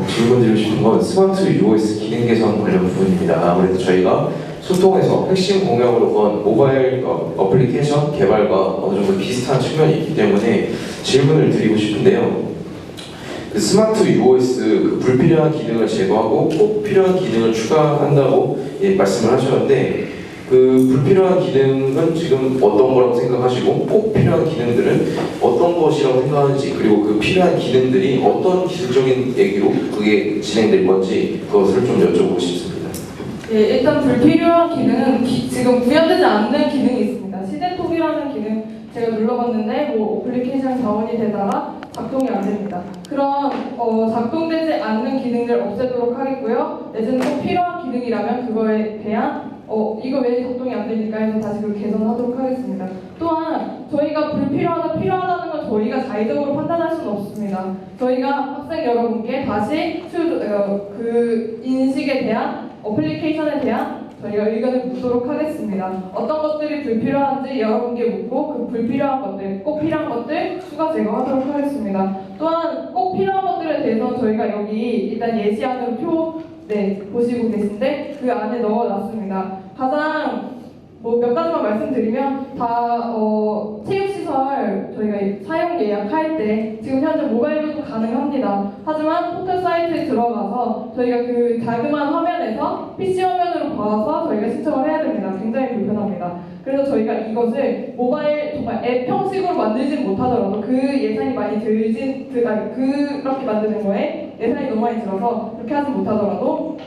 질문 드리고 싶은 건 스마트 UOS 기능 개선 관련 부분입니다. 아무래도 저희가 소통에서 핵심 공약으로 건 모바일 어플리케이션 개발과 어느 정도 비슷한 측면이 있기 때문에 질문을 드리고 싶은데요. 그 스마트 UOS 그 불필요한 기능을 제거하고 꼭 필요한 기능을 추가한다고 말씀을 하셨는데 그 불필요한 기능은 지금 어떤 거라고 생각하시고 꼭 필요한 기능들은 어떤 것이라고 생각하는지 그리고 그 필요한 기능들이 어떤 기술적인 얘기로 그게 진행될 건지 그것을 좀 여쭤보고 싶습니다. 예, 일단 불필요한 기능은 지금 구현되지 않는 기능이 있습니다. 시대톡이라는 기능 제가 눌러봤는데 어플리케이션 자원이 되다가 작동이 안 됩니다. 그런 작동되지 않는 기능들 없애도록 하겠고요. 내지는 꼭 필요한 기능이라면 그거에 대한 이거 왜 작동이 안 되니까 해서 다시 그걸 개선하도록 하겠습니다. 또한 저희가 불필요하다 필요하다는 건 저희가 자의적으로 판단할 수는 없습니다. 저희가 학생 여러분께 다시 그 인식에 대한 어플리케이션에 대한 저희가 의견을 묻도록 하겠습니다. 어떤 것들이 불필요한지 여러분께 묻고 그 불필요한 것들, 꼭 필요한 것들 추가 제거하도록 하겠습니다. 또한 꼭 필요한 것들에 대해서 저희가 여기 일단 예시안으로 보시고 계신데 그 안에 넣어놨습니다. 가장 몇 가지만 말씀드리면 다 체육시설 저희가 사용 예약할 때 지금 현재 모바일로도 가능합니다. 하지만 포털 사이트에 들어가서 저희가 그 자그마한 화면에서 PC 화면으로 봐서 저희가 신청을 해야 됩니다. 굉장히 불편합니다. 그래서 저희가 이것을 모바일 정말 앱 형식으로 만들진 못하더라도 그 예산이 많이 그렇게 만드는 거에 예산이 너무 많이 들어서 그렇게 하지 못하더라도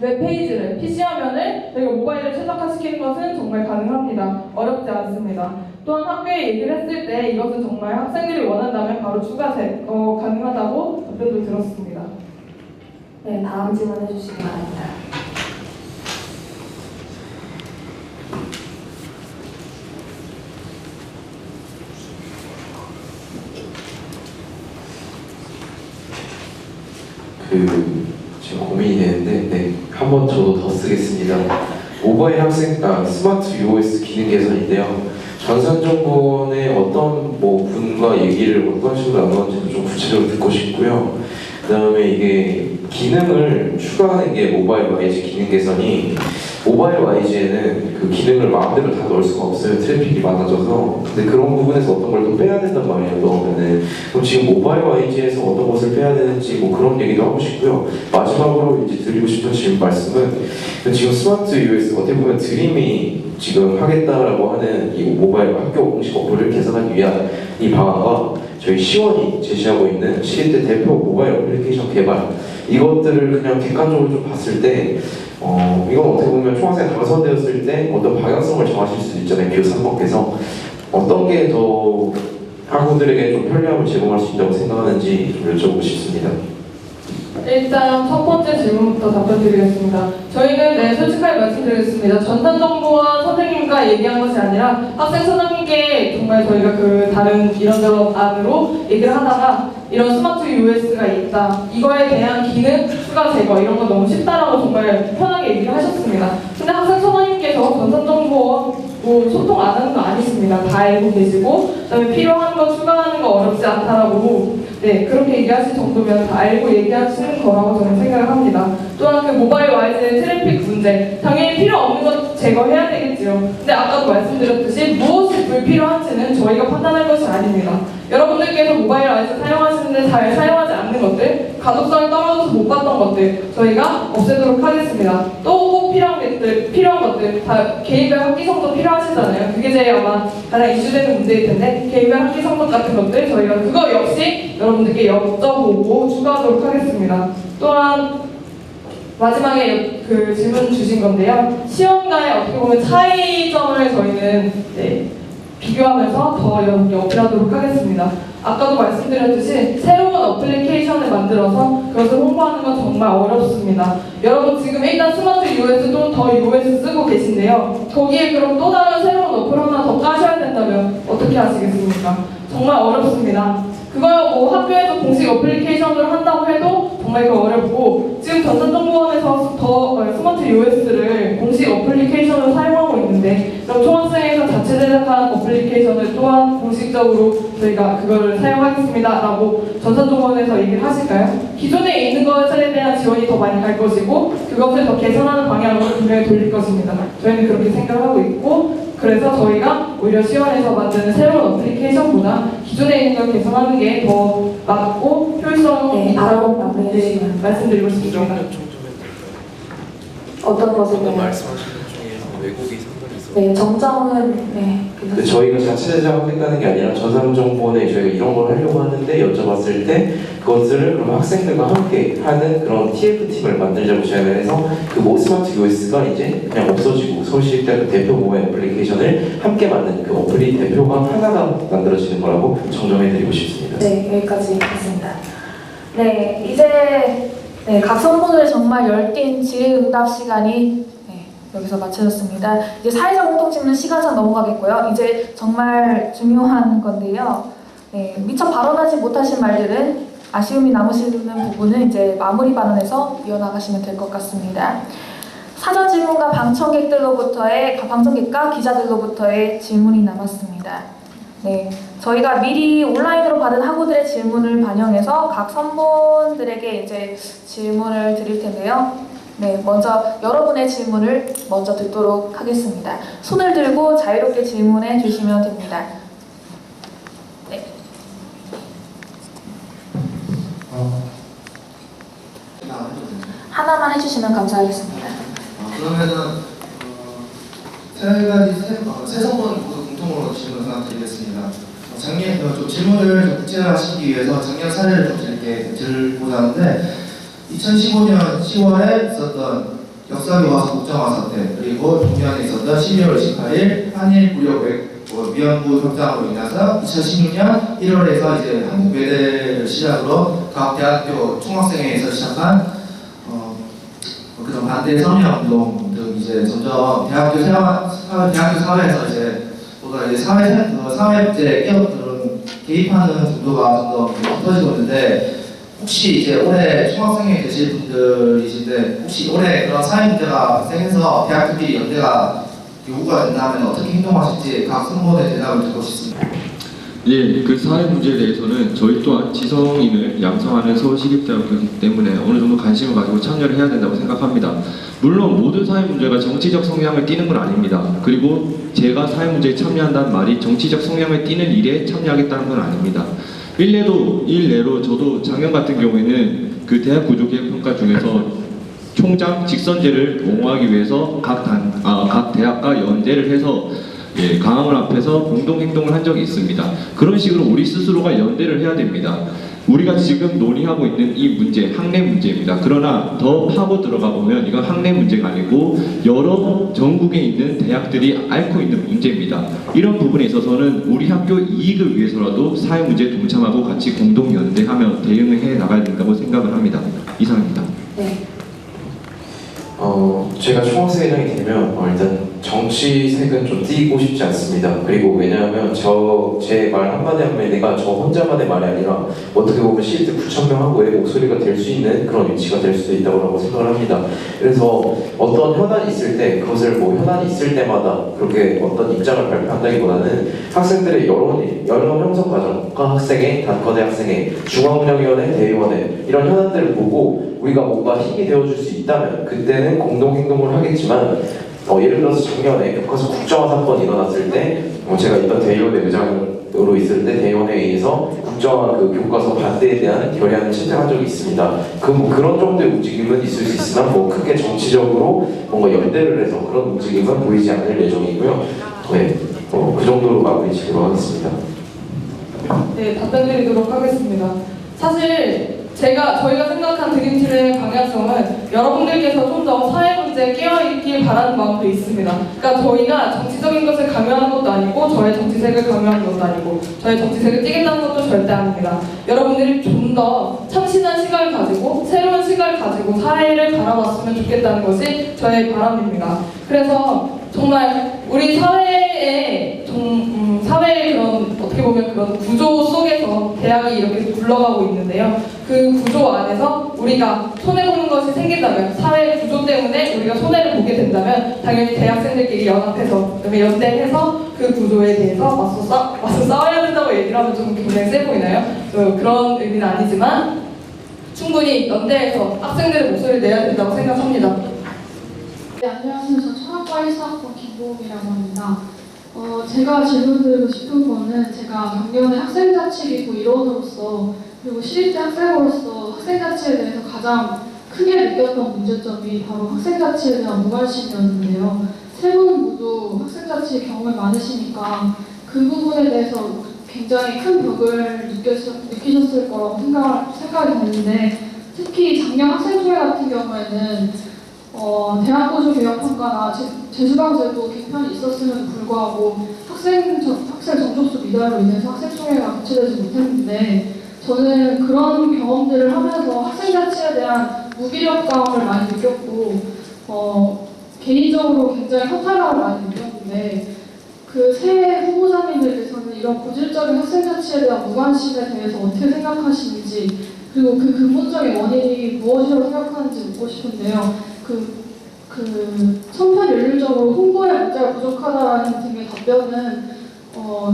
웹페이지를, PC화면을 저희가 모바일에 최적화시키는 것은 정말 가능합니다. 어렵지 않습니다. 또한 학교에 얘기를 했을 때 이것은 정말 학생들이 원한다면 바로 가능하다고 답변도 들었습니다. 네, 다음 질문해 주시기 바랍니다. 지금 고민이 되는데 한 번 저도 더 쓰겠습니다. 모바일 스마트 UOS 기능 개선인데요. 전산정보원의 어떤 분과 얘기를 어떤 식으로 나누는지도 좀 구체적으로 듣고 싶고요. 그 다음에 이게 기능을 추가하는 게 모바일 YG 기능 개선이 모바일 YG에는 그 기능을 마음대로 다 넣을 수가 없어요. 트래픽이 많아져서. 근데 그런 부분에서 어떤 걸 또 빼야 된단 말이에요. 넣으면은. 그럼 지금 모바일 YG에서 어떤 것을 빼야 되는지 그런 얘기도 하고 싶고요. 마지막으로 이제 드리고 싶은 말씀은 지금 스마트 UOS 어떻게 보면 드림이 지금 하겠다라고 하는 이 모바일 학교 공식 어플을 개선하기 위한 이 방안과 저희 시원이 제시하고 있는 시립대 대표 모바일 어플리케이션 개발 이것들을 그냥 객관적으로 좀 봤을 때 이건 어떻게 보면 총학생 당선되었을 때 어떤 방향성을 정하실 수도 있잖아요. 교사님께서 어떤 게 더 학우들에게 좀 편리함을 제공할 수 있다고 생각하는지 좀 여쭤보고 싶습니다. 일단 첫 번째 질문부터 답변드리겠습니다. 저희는 솔직하게 말씀드리겠습니다. 전산정보원 선생님과 얘기한 것이 아니라 학생 선생님께 정말 저희가 그 다른 이런저런 안으로 얘기를 하다가 이런 스마트 US가 있다. 이거에 대한 기능, 추가 제거 이런 거 너무 쉽다라고 정말 편하게 얘기를 하셨습니다. 근데 학생 선생님께서 전산정보원 소통 안 하는 거 아니십니다. 다 알고 계시고 그다음에 필요한 거 추가하는 거 어렵지 않다라고 그렇게 얘기하실 정도면 다 알고 얘기하시는 거라고 저는 생각을 합니다. 또한 그 모바일 와이즈의 트래픽 문제 당연히 필요 없는 것 제거해야 되겠지요. 근데 아까도 말씀드렸듯이 무엇이 불필요한지는 저희가 판단할 것이 아닙니다. 여러분들께서 모바일 와이즈 사용하시는데 잘 사용하지 않는 것들, 가독성이 떨어져서 못 봤던 것들 저희가 없애도록 하겠습니다. 또 꼭 필요한 것들 다 개인별 학기 성적 필요하시잖아요. 그게 제일 아마 가장 이슈되는 문제일 텐데 개인별 학기 성적 같은 것들 저희가 그거 역시 여러분들께 여쭤보고 추가하도록 하겠습니다. 또한 마지막에 그 질문 주신 건데요. 시험과의 어떻게 보면 차이점을 저희는 비교하면서 더 여러분께 어필하도록 하겠습니다. 아까도 말씀드렸듯이 새로운 어플리케이션을 만들어서 그것을 홍보하는 건 정말 어렵습니다. 여러분 지금 일단 스마트 US 또 더 US 쓰고 계신데요. 거기에 그럼 또 다른 새로운 어플 하나 더 까셔야 된다면 어떻게 하시겠습니까? 정말 어렵습니다. 그걸 뭐 학교에서 공식 어플리케이션을 한다고 해도 정말 그 어렵고 지금 전산정보원에서 더 스마트 US를 공식 어플리케이션을 사용하고 있는데 그럼 총학생회에서 자체 제작한 어플리케이션을 또한 공식적으로 저희가 그거를 사용하겠습니다 라고 전산정보원에서 얘기를 하실까요? 기존에 있는 것에 대한 지원이 더 많이 갈 것이고 그것을 더 개선하는 방향으로 분명히 돌릴 것입니다. 저희는 그렇게 생각하고 있고 그래서 저희가 오히려 시원에서 만드는 새로운 어플리케이션보다 기존에 있는 걸 개선하는 게 더 맞고 효율성 바로 마무리해주시면 말씀드리고 싶습니다. 어떤 것을 방금 말씀하시는 중에서 외국이 상당히 있어요. 네, 정정은 근데 저희가 자체 제작하겠다는 게 아니라 전산정보원에 저희가 이런 걸 하려고 하는데 여쭤봤을 때 그것을 그럼 학생들과 함께 하는 그런 TF팀을 만들자고 제안을 해서 그 스마트 US가 이제 그냥 없어지고 서울시립대학 대표 모바일 애플리케이션을 함께 만든 그 어플이 대표가 하나가 만들어지는 거라고 정정해드리고 싶습니다. 네, 여기까지 하겠습니다. 네, 이제 각 선보들 정말 열띤 질의응답 시간이 여기서 마쳐졌습니다. 이제 사회적 공통점은 시간상 넘어가겠고요. 이제 정말 중요한 건데요. 미처 발언하지 못하신 말들은 아쉬움이 남으시는 부분은 이제 마무리 발언에서 이어나가시면 될 것 같습니다. 사전 질문과 방청객과 기자들로부터의 질문이 남았습니다. 네, 저희가 미리 온라인으로 받은 학우들의 질문을 반영해서 각 선본들에게 이제 질문을 드릴 텐데요. 네, 먼저 여러분의 질문을 먼저 듣도록 하겠습니다. 손을 들고 자유롭게 질문해 주시면 됩니다. 네. 하나만 해주시면 감사하겠습니다. 그러면은 세 가지 세 선본 모두 공통으로 질문 하나 드리겠습니다. 작년 좀 질문을 좀 구체화시키기 위해서 작년 사례를 좀 들고자 하는데 2015년 10월에 있었던 역사교과서 국정화 사태 그리고 동년에 있었던 12월 28일 한일 무역 위안부 협상으로 인해서 2016년 1월에서 이제 한국 외대를 시작으로 각 대학교 총학생회에서 시작한 그런 반대 서명운동 등 이제 점점 대학교 사회에서 이제 보다 이제 사회 문제에 개입하는 정도가 점점 높아지고 있는데 혹시 이제 올해 총학생회 되실 분들이신데 혹시 올해 그런 사회 문제가 발생해서 대학교끼리 연대가 요구가 된다면 어떻게 행동하실지 각 선보의 대답을 듣고 싶습니다. 예, 그 사회 문제에 대해서는 저희 또한 지성인을 양성하는 서울시립대학교이기 때문에 어느 정도 관심을 가지고 참여를 해야 된다고 생각합니다. 물론 모든 사회 문제가 정치적 성향을 띠는 건 아닙니다. 그리고 제가 사회 문제에 참여한다는 말이 정치적 성향을 띠는 일에 참여하겠다는 건 아닙니다. 일례로 저도 작년 같은 경우에는 그 대학 구조개혁평가 중에서 총장 직선제를 옹호하기 위해서 각 대학과 연대를 해서 강화문 앞에서 공동행동을 한 적이 있습니다. 그런 식으로 우리 스스로가 연대를 해야 됩니다. 우리가 지금 논의하고 있는 이 문제, 학내 문제입니다. 그러나 더 파고 들어가 보면 이건 학내 문제가 아니고 여러 전국에 있는 대학들이 앓고 있는 문제입니다. 이런 부분에 있어서는 우리 학교 이익을 위해서라도 사회 문제에 동참하고 같이 공동 연대하며 대응을 해 나가야 된다고 생각을 합니다. 이상입니다. 네. 제가 총학생회장이 되면 일단 정치색은 좀 띄고 싶지 않습니다. 그리고 왜냐하면 제 말 한마디 한마디가 저 혼자만의 말이 아니라 어떻게 보면 시립대 9,000명하고의 목소리가 될 수 있는 그런 위치가 될 수도 있다고 생각을 합니다. 그래서 어떤 현안이 있을 때 그것을 현안이 있을 때마다 그렇게 어떤 입장을 발표한다기보다는 학생들의 여론 형성 과정과 학생회, 단과대 학생회, 중앙운영위원회, 대의원회 이런 현안들을 보고 우리가 뭔가 힘이 되어줄 수 있다면 그때는 공동행동을 하겠지만 예를 들어서 작년에 교과서 국정화 사건이 일어났을 때 제가 이번 대의원회 의장으로 있을 때 대의원회에 의해서 국정화 그 교과서 반대에 대한 결의안을 채택한 적이 있습니다. 그런 정도의 움직임은 있을 수 있으나 크게 정치적으로 뭔가 연대를 해서 그런 움직임은 보이지 않을 예정이고요. 네, 그 정도로 마무리 짓도록 하겠습니다. 네, 답변드리도록 하겠습니다. 사실 저희가 생각한 드림팀의 방향성은 여러분들께서 좀 더 사회 문제에 깨어있길 바라는 마음도 있습니다. 그러니까 저희가 정치적인 것을 강요하는 것도 아니고 저의 정치색을 강요하는 것도 아니고 저의 정치색을 띠겠다는 것도 절대 아닙니다. 여러분들이 좀 더 참신한 시각을 가지고 새로운 시각을 가지고 사회를 바라봤으면 좋겠다는 것이 저의 바람입니다. 그래서 정말 우리 사회의 사회의 그런 어떻게 보면 그런 구조 속에서 대학이 이렇게 굴러가고 있는데요. 그 구조 안에서 우리가 손해보는 것이 생긴다면 사회 구조 때문에 우리가 손해를 보게 된다면 당연히 대학생들끼리 연합해서 연대해서 그 구조에 대해서 맞서 싸워야 된다고 얘기를 하면 좀 굉장히 세 보이나요? 그런 의미는 아니지만 충분히 연대해서 학생들의 목소리를 내야 된다고 생각합니다. 네, 안녕하세요. 저 철학과 1사학번 김보옥이라고 합니다. 제가 질문드리고 싶은 거는 제가 경연의 학생자치기구 일원으로서 그리고 시립대 학생으로서 학생자치에 대해서 가장 크게 느꼈던 문제점이 바로 학생자치에 대한 무관심이었는데요. 세 분은 모두 학생자치 경험이 많으시니까 그 부분에 대해서 굉장히 큰 벽을 느끼셨을 거라고 생각이 되는데 특히 작년 학생총회 같은 경우에는 대학구조개혁평가나 재수강제도 개편이 있었음에도 불구하고 학생 정족수 미달로 인해서 학생총회가 개최되지 못했는데 저는 그런 경험들을 하면서 학생자치에 대한 무기력감을 많이 느꼈고 개인적으로 굉장히 허탈함을 많이 느꼈는데 그 새 후보자님들께서는 이런 고질적인 학생자치에 대한 무관심에 대해서 어떻게 생각하시는지 그리고 그 근본적인 원인이 무엇이라고 생각하는지 묻고 싶은데요. 천편일률적으로 홍보에 문제가 부족하다라는 등의 답변은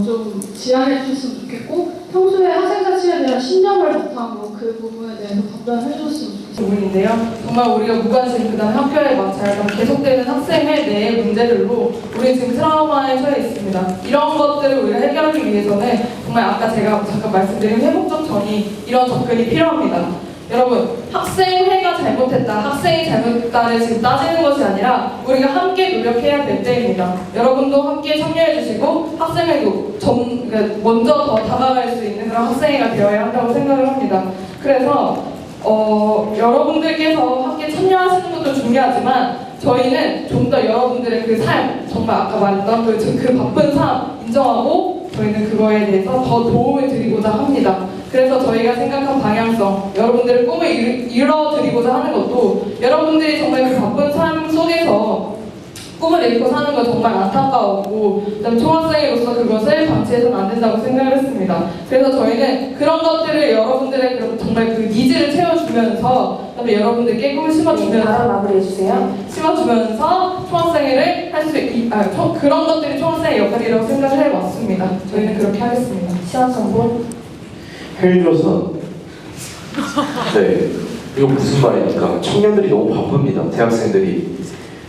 좀 지양해 주셨으면 좋겠고 평소에 학생자치에 대한 신념을 바탕으로 그 부분에 대해서 답변을 해주셨으면 좋겠습니다. 부분인데요. 정말 우리가 무관심, 그다음 학교의 마찰, 계속되는 학생의 내의 문제들로 우리 지금 트라우마에 처해 있습니다. 이런 것들을 우리가 해결하기 위해서는 정말 아까 제가 잠깐 말씀드린 회복적 전이 이런 접근이 필요합니다. 여러분, 학생회가 잘못했다, 학생이 잘못했다를 지금 따지는 것이 아니라 우리가 함께 노력해야 될 때입니다. 여러분도 함께 참여해주시고 학생회도 먼저 더 다가갈 수 있는 그런 학생회가 되어야 한다고 생각을 합니다. 그래서 여러분들께서 함께 참여하시는 것도 중요하지만 저희는 좀 더 여러분들의 그 삶, 정말 아까 말했던 그 바쁜 삶 인정하고 저희는 그거에 대해서 더 도움을 드리고자 합니다. 그래서 저희가 생각한 방향성, 여러분들의 꿈을 이뤄드리고자 하는 것도 여러분들이 정말 그 바쁜 삶 속에서 꿈을 잃고 사는 건 정말 안타까웠고 그다음에 총학생으로서 그것을 방치해서는 안 된다고 생각을 했습니다. 그래서 저희는 그런 것들을 여러분들의 정말 그 니즈를 채워주면서 그다음에 여러분들께 꿈을 심어주면서 마무리해주세요. 심어주면서 총학생회를 할 수 그런 것들이 총학생의 역할이라고 생각을 해왔습니다. 저희는 그렇게 하겠습니다. 시원성분 헬조선. 네, 이거 무슨 말입니까? 청년들이 너무 바쁩니다. 대학생들이.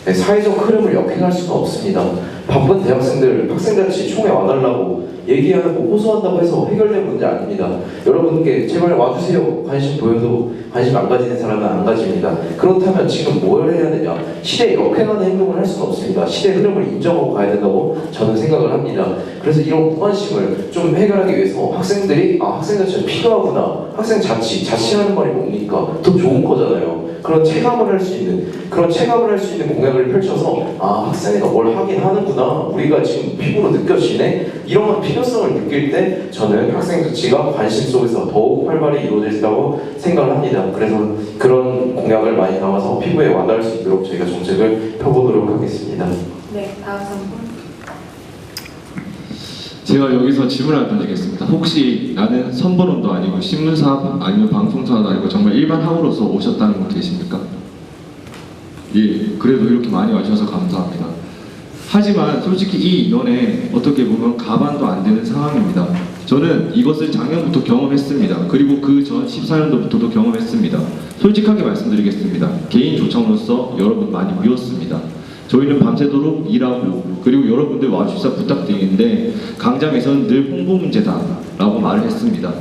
네, 사회적 흐름을 역행할 수가 없습니다. 바쁜 대학생들, 학생단체 총회 와달라고 얘기하고 호소한다고 해서 해결될 문제 아닙니다. 여러분께 제발 와주세요. 관심 보여도 관심 안 가지는 사람은 안 가집니다. 그렇다면 지금 뭘 해야 되냐? 시대에 역행하는 행동을 할 수는 없습니다. 시대의 흐름을 인정하고 가야 된다고 저는 생각을 합니다. 그래서 이런 무관심을 좀 해결하기 위해서 학생들이 학생자치가 필요하구나. 학생 자치라는 말이 뭡니까? 더 좋은 거잖아요. 그런 체감을 할 수 있는 공약을 펼쳐서 학생회가 뭘 하긴 하는구나. 우리가 지금 피부로 느껴지네. 이런 필요성을 느낄 때 저는 학생 자치가 관심 속에서 더욱 활발히 이루어진다고 생각을 합니다. 그래서 그런 공약을 많이 담아서 피부에 와닿을 수 있도록 저희가 정책을 펴보도록 하겠습니다. 네, 다음 선분. 제가 여기서 질문을 던지겠습니다. 혹시 나는 선본원도 아니고 신문사 아니면 방송사도 아니고 정말 일반 학우로서 오셨다는 분 계십니까? 예, 그래도 이렇게 많이 와주셔서 감사합니다. 하지만 솔직히 이 인원에 어떻게 보면 가반도 안 되는 상황입니다. 저는 이것을 작년부터 경험했습니다. 그리고 그 전 14년도부터도 경험했습니다. 솔직하게 말씀드리겠습니다. 개인 조청으로서 여러분 많이 미웠습니다. 저희는 밤새도록 일하고 그리고 여러분들 와주셔서 부탁드리는데 강장에서는 늘 홍보 문제다 라고 말을 했습니다.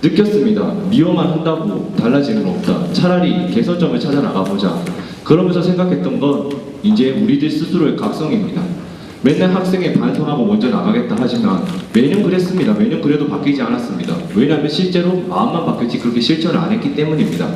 느꼈습니다. 미워만 한다고 달라지는 건 없다. 차라리 개선점을 찾아 나가보자. 그러면서 생각했던 건 이제 우리들 스스로의 각성입니다. 맨날 학생에 반성하고 먼저 나가겠다 하지만 매년 그랬습니다. 매년 그래도 바뀌지 않았습니다. 왜냐하면 실제로 마음만 바뀌었지 그렇게 실천을 안 했기 때문입니다.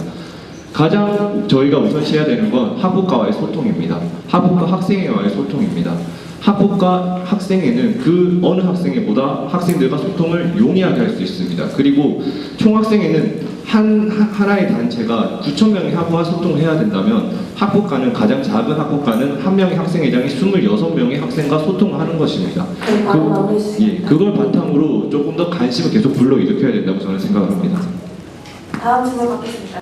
가장 저희가 우선시해야 되는 건 학부과와의 소통입니다. 학부과 학생회와의 소통입니다. 학부과 학생회는 그 어느 학생회보다 학생들과 소통을 용이하게 할 수 있습니다. 그리고 총학생회는 하나의 단체가 9,000명의 학부와 소통을 해야 된다면 학부과는 가장 작은 학부과는 한 명의 학생회장이 26명의 학생과 소통을 하는 것입니다. 네, 바로 마무리했습니다. 그걸 바탕으로 조금 더 관심을 계속 불러일으켜야 된다고 저는 생각을 합니다. 다음 질문 받겠습니다.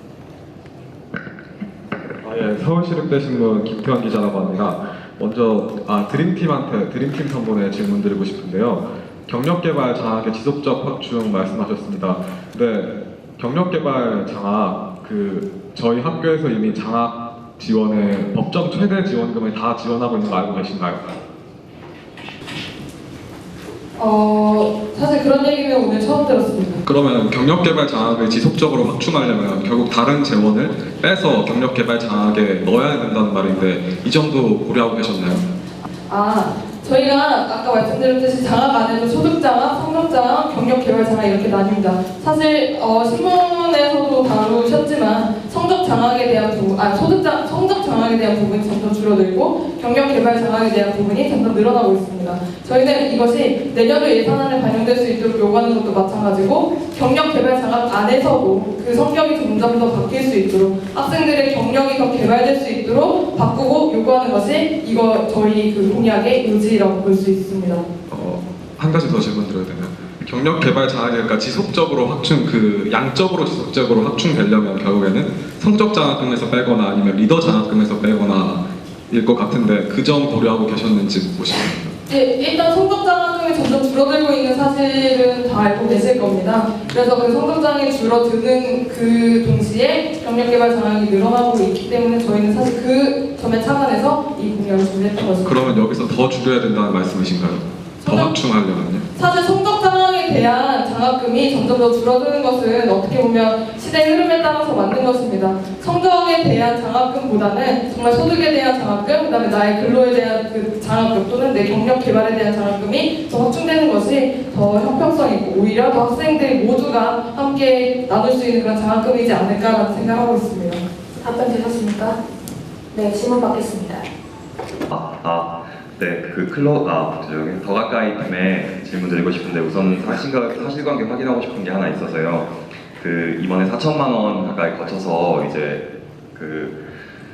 서울시립대신문 김태환 기자라고 합니다. 먼저 드림팀 선본에 질문 드리고 싶은데요. 경력개발 장학의 지속적 확충 말씀하셨습니다. 근데 경력개발 장학 저희 학교에서 이미 장학 지원의 법정 최대 지원금을 다 지원하고 있는 거 알고 계신가요? 사실 그런 얘기는 오늘 처음 들었습니다. 그러면 경력개발 장학을 지속적으로 확충하려면 결국 다른 재원을 빼서 경력개발 장학에 넣어야 된다는 말인데 이 점도 고려하고 계셨나요? 저희가 아까 말씀드렸듯이 장학 안에도 소득장학, 성적장학, 경력개발장학 이렇게 나뉩니다. 사실 신문에서도 다루셨지만 성적장학에 대한 성적장학에 대한 부분이 점점 줄어들고 경력개발장학에 대한 부분이 점점 늘어나고 있습니다. 저희는 이것이 내년도 예산안에 반영될 수 있도록 요구하는 것도 마찬가지고 경력개발장학 안에서도 그 성격이 점점 더 바뀔 수 있도록 학생들의 경력이 더 개발될 수 있도록 바꾸고 요구하는 것이 저희 공약의 의지라고 볼 수 있습니다. 한 가지 더 질문 드려야 되나요? 경력개발 장학이 지속적으로 양적으로 지속적으로 확충되려면 결국에는 성적 장학금에서 빼거나 아니면 리더 장학금에서 빼거나 일 것 같은데 그 점 고려하고 계셨는지 보시면. 네, 일단 성적장학금이 점점 줄어들고 있는 사실은 다 알고 계실 겁니다. 그래서 그 성적장학이 줄어드는 그 동시에 경력개발장학이 늘어나고 있기 때문에 저희는 사실 그 점에 착안해서 이 공약을 준비했던 것입니다. 그러면 여기서 더 줄여야 된다는 말씀이신가요? 더 확충하려면요? 사실 성적장학에 대한 장학금이 점점 더 줄어드는 것은 어떻게 보면 시대의 흐름에 따라서 맞는 것입니다. 성적에 대한 장학금보다는 정말 소득에 대한 장학금, 그 다음에 나의 근로에 대한 그 장학금 또는 내 경력 개발에 대한 장학금이 더 확충되는 것이 더 형평성 있고 오히려 더 학생들 모두가 함께 나눌 수 있는 그런 장학금이지 않을까라는 생각을 하고 있습니다. 답변 되셨습니까? 네, 질문 받겠습니다. 네, 더 가까이 팀에 질문 드리고 싶은데 우선 사실관계 확인하고 싶은 게 하나 있어서요. 이번에 4천만 원 가까이 거쳐서 이제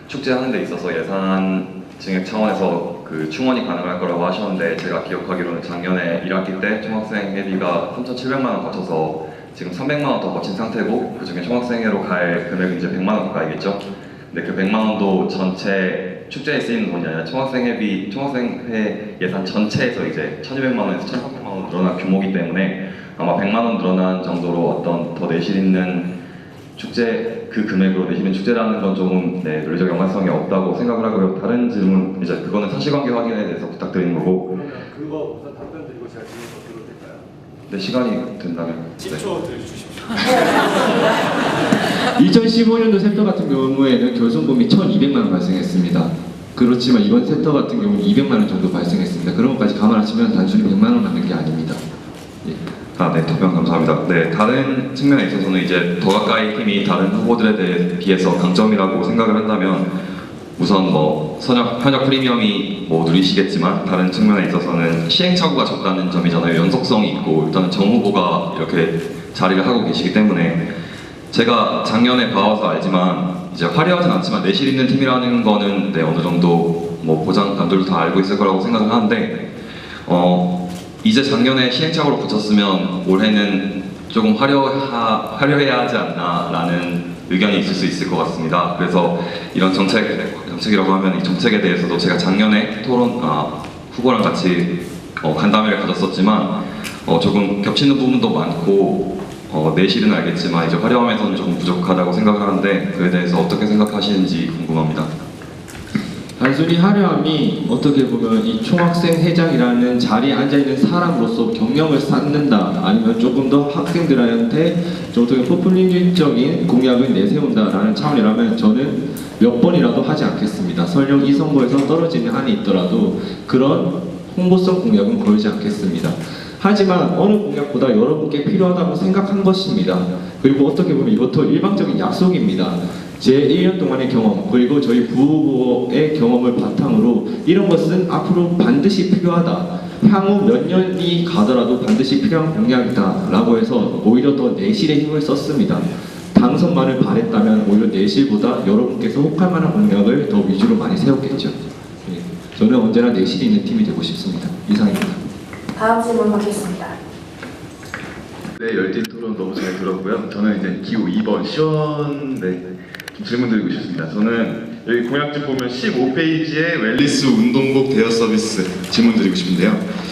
축제하는 데 있어서 예산 증액 차원에서 충원이 가능할 거라고 하셨는데 제가 기억하기로는 작년에 1학기 때 총학생 회비가 3,700만 원 거쳐서 지금 300만 원 더 거친 상태고 그중에 총학생회로 갈 금액은 이제 100만 원 가까이겠죠. 근데 그 100만 원도 전체 축제에 쓰이는 돈이 아니라 총학생회 예산 전체에서 이제 1,200만 원에서 1,300만 원 늘어난 규모이기 때문에 아마 100만 원 늘어난 정도로 어떤 더 내실 있는 축제 그 금액으로 내시는 축제라는 건 조금 논리적 연관성이 없다고 생각을 하고요. 다른 질문 이제 그거는 사실관계 확인에 대해서 부탁드리는 거고. 그러면 그거 우선 답변 드리고 제가 질문 더 드려도 될까요? 네, 시간이 된다면. 10초 주십시오. 2015년도 챕터 같은 경우에는 결손금이 1,200만 원 발생했습니다. 그렇지만 이번 챕터 같은 경우는 200만 원 정도 발생했습니다. 그런 것까지 감안하시면 단순히 100만 원 받는 게 아닙니다. 예. 네, 답변 감사합니다. 네, 다른 측면에 있어서는 이제 더 가까이 팀이 다른 후보들에 비해서 강점이라고 생각을 한다면 우선 뭐 현역 프리미엄이 뭐 누리시겠지만 다른 측면에 있어서는 시행착오가 적다는 점이잖아요. 연속성이 있고 일단은 정 후보가 이렇게 자리를 하고 계시기 때문에 제가 작년에 봐와서 알지만 이제 화려하진 않지만 내실 있는 팀이라는 거는 어느 정도 뭐 보장감들도 다 알고 있을 거라고 생각을 하는데 이제 작년에 시행착오를 거쳤으면 올해는 조금 화려해야 하지 않나라는 의견이 있을 수 있을 것 같습니다. 그래서 이런 정책이라고 하면 이 정책에 대해서도 제가 작년에 후보랑 같이 간담회를 가졌었지만 조금 겹치는 부분도 많고 내실은 알겠지만 이제 화려함에서는 조금 부족하다고 생각을 하는데 그에 대해서 어떻게 생각하시는지 궁금합니다. 단순히 화려함이 어떻게 보면 이 총학생 회장이라는 자리에 앉아있는 사람으로서 경력을 쌓는다 아니면 조금 더 학생들한테 좀 더 포퓰리즘적인 공약을 내세운다라는 차원이라면 저는 몇 번이라도 하지 않겠습니다. 설령 이 선거에서 떨어지는 한이 있더라도 그런 홍보성 공약은 걸지 않겠습니다. 하지만 어느 공약보다 여러분께 필요하다고 생각한 것입니다. 그리고 어떻게 보면 이것도 일방적인 약속입니다. 제 1년 동안의 경험 그리고 저희 부후보의 경험을 바탕으로 이런 것은 앞으로 반드시 필요하다. 향후 몇 년이 가더라도 반드시 필요한 공약이다 라고 해서 오히려 더 내실의 힘을 썼습니다. 당선만을 바랬다면 오히려 내실보다 여러분께서 혹할 만한 공약을 더 위주로 많이 세웠겠죠. 예. 저는 언제나 내실이 있는 팀이 되고 싶습니다. 이상입니다. 다음 질문 받겠습니다. 네, 열띤 토론 너무 잘 들었고요. 저는 이제 기호 2번 시원 좀 질문 드리고 싶습니다. 저는 여기 공약집 보면 15페이지에 웰리스 운동복 대여 서비스 질문 드리고 싶은데요.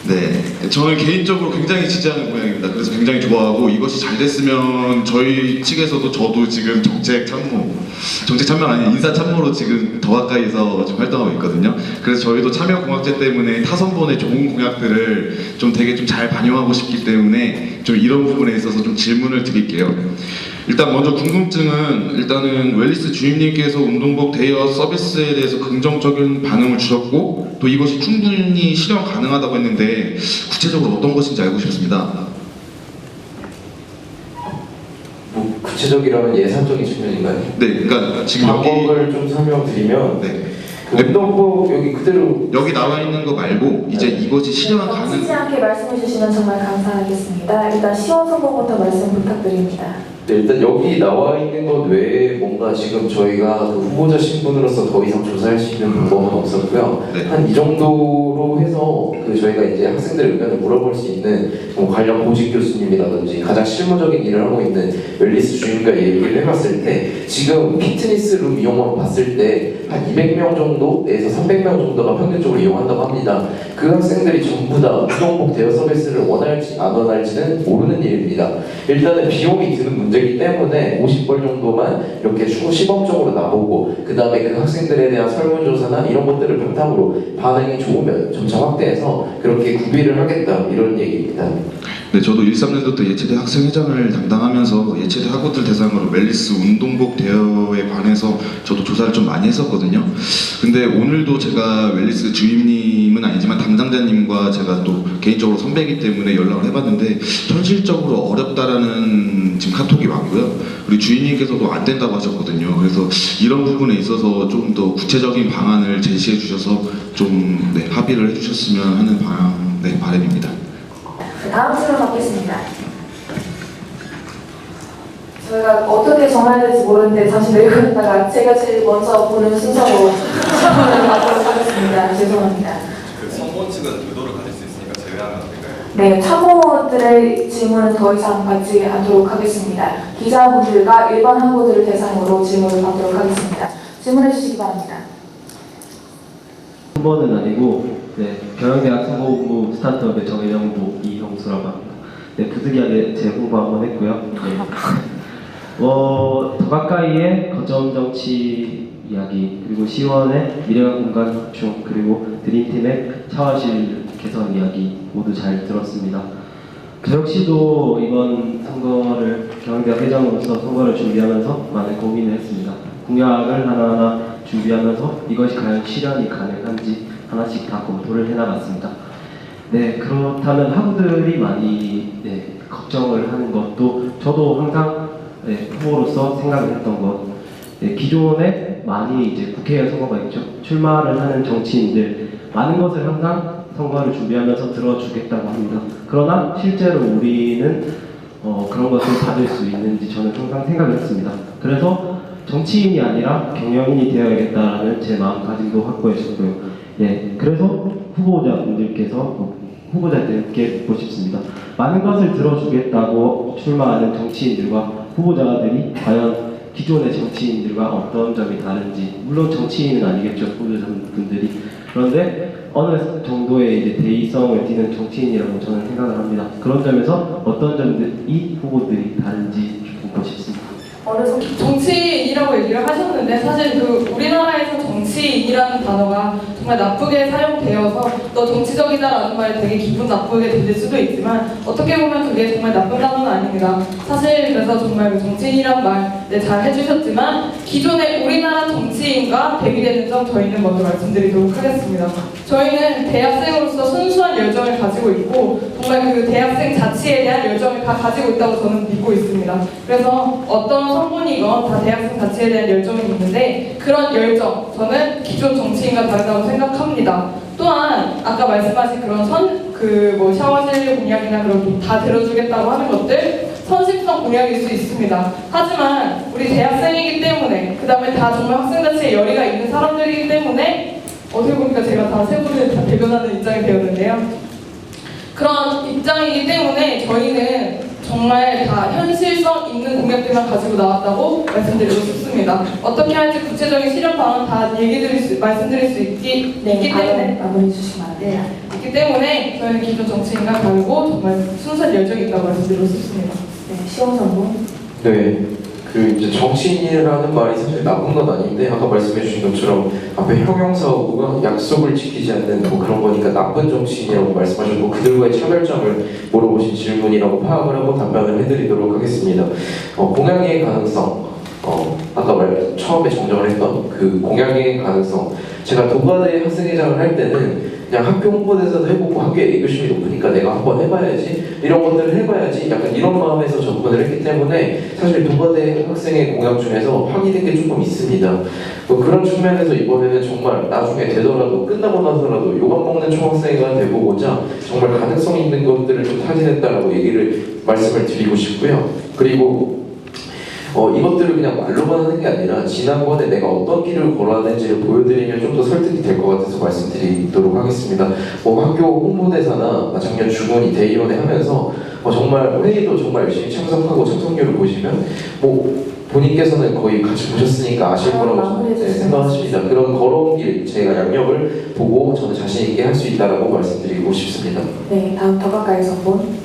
네, 저는 개인적으로 굉장히 지지하는 공약입니다. 그래서 굉장히 좋아하고 이것이 잘 됐으면 저희 측에서도 저도 지금 정책 참모 아닌 인사 참모로 지금 더 가까이서 좀 활동하고 있거든요. 그래서 저희도 참여 공학제 때문에 타선본의 좋은 공약들을 좀 되게 좀 잘 반영하고 싶기 때문에 좀 이런 부분에 있어서 좀 질문을 드릴게요. 일단 먼저 궁금증은 일단은 웰리스 주임님께서 운동복 대여 서비스에 대해서 긍정적인 반응을 주셨고 또 이것이 충분히 실현 가능하다고 했는데 구체적으로 어떤 것인지 알고 싶습니다. 뭐 구체적이라면 예산적인 측면인가요? 네, 그러니까 지금 방법을 좀 설명드리면 그 운동복 여기 그대로 여기 나와 있는 거 말고 이제 이것이 실현 가능. 겹치지 않게 말씀해 주시면 정말 감사하겠습니다. 일단 시원 선거부터 말씀 부탁드립니다. 네, 일단 여기 나와 있는 것 외에 뭔가 지금 저희가 그 후보자 신분으로서 더 이상 조사할 수 있는 방법은 없었고요. 네. 한 이 정도로 해서 그 저희가 이제 학생들 의견을 물어볼 수 있는 뭐 관련 보직 교수님이라든지 가장 실무적인 일을 하고 있는 웰리스 주임과 얘기를 해봤을 때 지금 피트니스룸 이용만 봤을 때 한 200명 정도에서 300명 정도가 평균적으로 이용한다고 합니다. 그 학생들이 전부 다 운동복 대여 서비스를 원할지 안 원할지는 모르는 일입니다. 일단은 비용이 드는 문제이기 때문에 50벌 정도만 이렇게 시범적으로 나보고 그 다음에 그 학생들에 대한 설문조사나 이런 것들을 바탕으로 반응이 좋으면 점차 확대해서 그렇게 구비를 하겠다 이런 얘기입니다. 네, 저도 13년도 때 예체대 학생회장을 담당하면서 예체대 학우들 대상으로 웰리스 운동복 대여에 관해서 저도 조사를 좀 많이 했었거든요. 근데 오늘도 제가 웰리스 주임님은 아니지만 담당자님과 제가 또 개인적으로 선배이기 때문에 연락을 해봤는데 현실적으로 어렵다라는 지금 카톡이 왔고요. 우리 주임님께서도 안 된다고 하셨거든요. 그래서 이런 부분에 있어서 좀 더 구체적인 방안을 제시해 주셔서 좀 합의를 해주셨으면 하는 바람입니다. 다음 질문 받겠습니다. 저희가 어떻게 정해야 될지 모르는데 잠시 내려갔다가 제가 제일 먼저 보는 순서로 질문을 받도록 하겠습니다. 죄송합니다. 그 선거 측은 의도를 가질 수 있으니까 제외하면 안 될까요? 네, 참모들의 질문은 더 이상 받지 않도록 하겠습니다. 기자분들과 일반 학우들을 대상으로 질문을 받도록 하겠습니다. 질문해 주시기 바랍니다. 후보는 아니고 경영대학 선거부 스타트업의 정일영부 이형수라고 합니다. 부득이하게 제 후보 한번 했고요. 더 가까이의 거점 정치 이야기, 그리고 시원의 미래와 공간 확충, 그리고 드림팀의 샤워실 개선 이야기 모두 잘 들었습니다. 저 역시도 이번 선거를 경희대학 회장으로서 선거를 준비하면서 많은 고민을 했습니다. 공약을 하나하나 준비하면서 이것이 과연 실현이 가능한지 하나씩 다 검토를 해나갔습니다. 네, 그렇다면 학우들이 많이 걱정을 하는 것도 저도 항상 후보로서 생각을 했던 것. 기존에 많이 이제 국회의원 선거가 있죠. 출마를 하는 정치인들 많은 것을 항상 선거를 준비하면서 들어주겠다고 합니다. 그러나 실제로 우리는 그런 것을 받을 수 있는지 저는 항상 생각을 했습니다. 그래서 정치인이 아니라 경영인이 되어야겠다라는 제 마음가짐도 확고했었고요. 그래서 후보자들께 묻고 싶습니다. 많은 것을 들어주겠다고 출마하는 정치인들과 후보자들이 과연 기존의 정치인들과 어떤 점이 다른지, 물론 정치인은 아니겠죠, 후보자분들이. 그런데 어느 정도의 이제 대의성을 띠는 정치인이라고 저는 생각을 합니다. 그런 점에서 어떤 점들이 후보들이 다른지 묻고 싶습니다. 그래서 정치인이라고 얘기를 하셨는데 사실 우리나라에서 정치인이라는 단어가 정말 나쁘게 사용되어서 너 정치적이다라는 말이 되게 기분 나쁘게 들릴 수도 있지만 어떻게 보면 그게 정말 나쁜 단어는 아닙니다. 사실 그래서 정말 정치인이라는 말 잘 해주셨지만 기존의 우리나라 정치인과 대비되는 점 저희는 먼저 말씀드리도록 하겠습니다. 저희는 대학생으로서 순수한 열정을 가지고 있고 정말 그 대학생 자치에 대한 열정을 다 가지고 있다고 저는 믿고 있습니다. 그래서 어떤 성분이건 다 대학생 자치에 대한 열정이 있는데 그런 열정, 저는 기존 정치인과 다르다고 생각합니다. 또한 아까 말씀하신 그런 샤워실 공약이나 그런 다 들어주겠다고 하는 것들 선심성 공약일 수 있습니다. 하지만 우리 대학생이기 때문에 그 다음에 다 정말 학생자치에 열의가 있는 사람들이기 때문에 어떻게 보니까 제가 다 세 분을 다 대변하는 입장이 되었는데요. 그런 입장이기 때문에 저희는 정말 다 현실성 있는 공약들만 가지고 나왔다고 말씀드리고 싶습니다. 어떻게 할지 구체적인 실현 방안 다 말씀드릴 수 있기 때문에 마무리 주시면 안 돼요. 있기 때문에 저희는 기존 정치인과 다르고 정말 순수한 열정이 있다고 말씀드리고 싶습니다. 시원 선거. 네, 이제 정치인이라는 말이 사실 나쁜 건 아닌데 아까 말씀해주신 것처럼 앞에 형용사어구가 약속을 지키지 않는 그런 거니까 나쁜 정치인이라고 말씀하셨고 그들과의 차별점을 물어보신 질문이라고 파악을 하고 답변을 해드리도록 하겠습니다. 공약의 가능성, 아까 처음에 정정을 했던 그 공약의 가능성, 제가 동아대 학생회장을 할 때는 그냥 학교 홍보대사도 해보고 학교에 애교심이 높으니까 내가 한번 해봐야지, 이런 것들을 해봐야지, 약간 이런 마음에서 접근을 했기 때문에 사실 동아대 학생의 공약 중에서 확인된 게 조금 있습니다. 그런 측면에서 이번에는 정말 나중에 되더라도 끝나고 나서라도 욕안 먹는 총학생회가 되보고자 정말 가능성 있는 것들을 좀 타진했다라고 말씀을 드리고 싶고요. 그리고 이것들을 그냥 말로만 하는 게 아니라 지난번에 내가 어떤 길을 걸어왔는지를 보여드리면 좀 더 설득이 될 것 같아서 말씀드리도록 하겠습니다. 학교 홍보대사나 작년 주문이 대의원회 하면서 정말 회의도 정말 열심히 참석하고 참석률을 보시면 본인께서는 거의 같이 보셨으니까 아실 거라고 생각하십니다. 그런 걸어온 길 제가 양력을 보고 저는 자신 있게 할 수 있다라고 말씀드리고 싶습니다. 네, 다음 더 가까이 선본.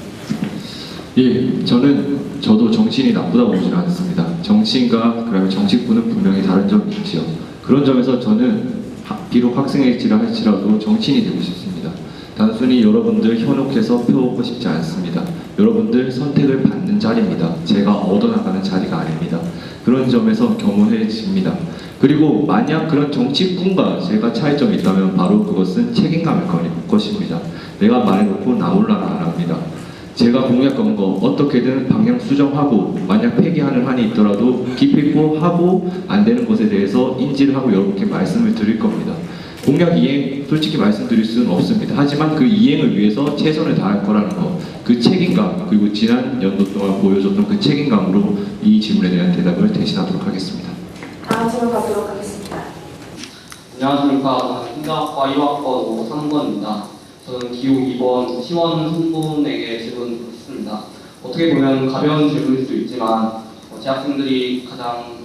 저도 정치인이 나쁘다고 보지는 않습니다. 정치인과 그다음에 정치꾼은 분명히 다른 점이 있죠. 그런 점에서 저는 비록 학생일지라 할지라도 정치인이 되고 싶습니다. 단순히 여러분들 현혹해서 펴오고 싶지 않습니다. 여러분들 선택을 받는 자리입니다. 제가 얻어나가는 자리가 아닙니다. 그런 점에서 겸허해집니다. 그리고 만약 그런 정치꾼과 제가 차이점이 있다면 바로 그것은 책임감일 것입니다. 내가 말해놓고 나 몰라라 안 합니다. 제가 공약한 거 어떻게든 방향 수정하고 만약 폐기하는 한이 있더라도 기필코 하고 안 되는 것에 대해서 인지를 하고 여러분께 말씀을 드릴 겁니다. 공약 이행 솔직히 말씀드릴 수는 없습니다. 하지만 그 이행을 위해서 최선을 다할 거라는 것, 그 책임감, 그리고 지난 연도 동안 보여줬던 그 책임감으로 이 질문에 대한 대답을 대신하도록 하겠습니다. 다음 질문 받도록 하겠습니다. 안녕하십니까. 행정학과 1학번 3번입니다. 저는 기호 2번 시원 선분에게 질문을 했습니다. 어떻게 보면 가벼운 질문일 수도 있지만 재학생들이 가장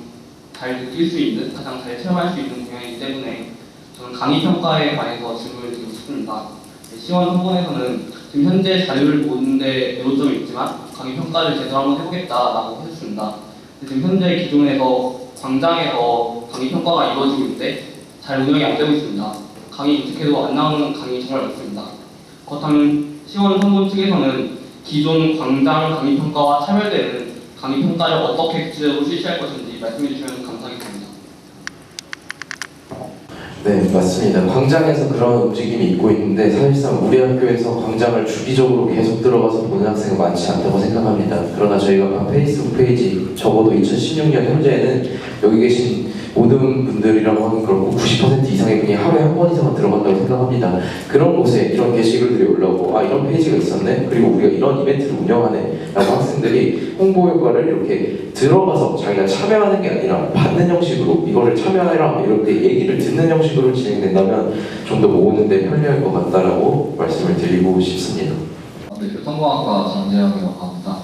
잘 느낄 수 있는, 가장 잘 체험할 수 있는 공약이기 때문에 저는 강의 평가에 관해서 질문을 드리고 싶습니다. 시원 선분에서는 지금 현재 자료를 보는데 요점이 있지만 강의 평가를 제대로 한번 해보겠다라고 해주십니다. 지금 현재 기존에서 광장에서 강의 평가가 이루어지고 있는데 잘 운영이 안 되고 있습니다. 강의 인식해도 안 나오는 강의 정말 많습니다. 그렇다면 시원 선본 측에서는 기존 광장 강의 평가와 차별되는 강의 평가를 어떻게 구체적으로 실시할 것인지 말씀해 주시면 감사하겠습니다. 네, 맞습니다. 광장에서 그런 움직임이 있고 있는데 사실상 우리 학교에서 광장을 주기적으로 계속 들어가서 보는 학생은 많지 않다고 생각합니다. 그러나 저희가 페이스북 페이지 적어도 2016년 현재에는 여기 계신 모든 분들이라고 하긴 그렇고 90% 이상의 분이 하루에 한 번 이상은 들어간다고 생각합니다. 그런 곳에 이런 게시글들이 올라오고 아 이런 페이지가 있었네? 그리고 우리가 이런 이벤트를 운영하네? 라고 학생들이 홍보 효과를 이렇게 들어가서 자기가 참여하는 게 아니라 받는 형식으로 이거를 참여해라 이렇게 얘기를 듣는 형식으로 진행된다면 좀 더 모으는 데 편리할 것 같다라고 말씀을 드리고 싶습니다. 네, 교통공학과 장재영이라고 합니다.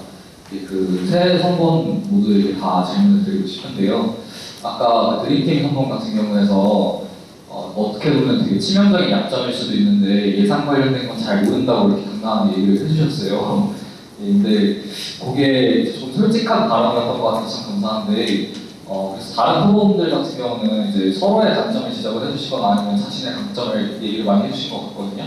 세 선본 모두에게 다 질문을 드리고 싶은데요. 아까 드림팀 선본 같은 경우에서 어떻게 보면 되게 치명적인 약점일 수도 있는데 예산 관련된 건 잘 모른다고 이렇게 당당하게 얘기를 해주셨어요. 근데 그게 좀 솔직한 발언이었던 것 같아서 참 감사한데 그래서 다른 후보분들 같은 경우는 이제 서로의 단점을 지적을 해주시거나 아니면 자신의 강점을 얘기를 많이 해주신 것 같거든요.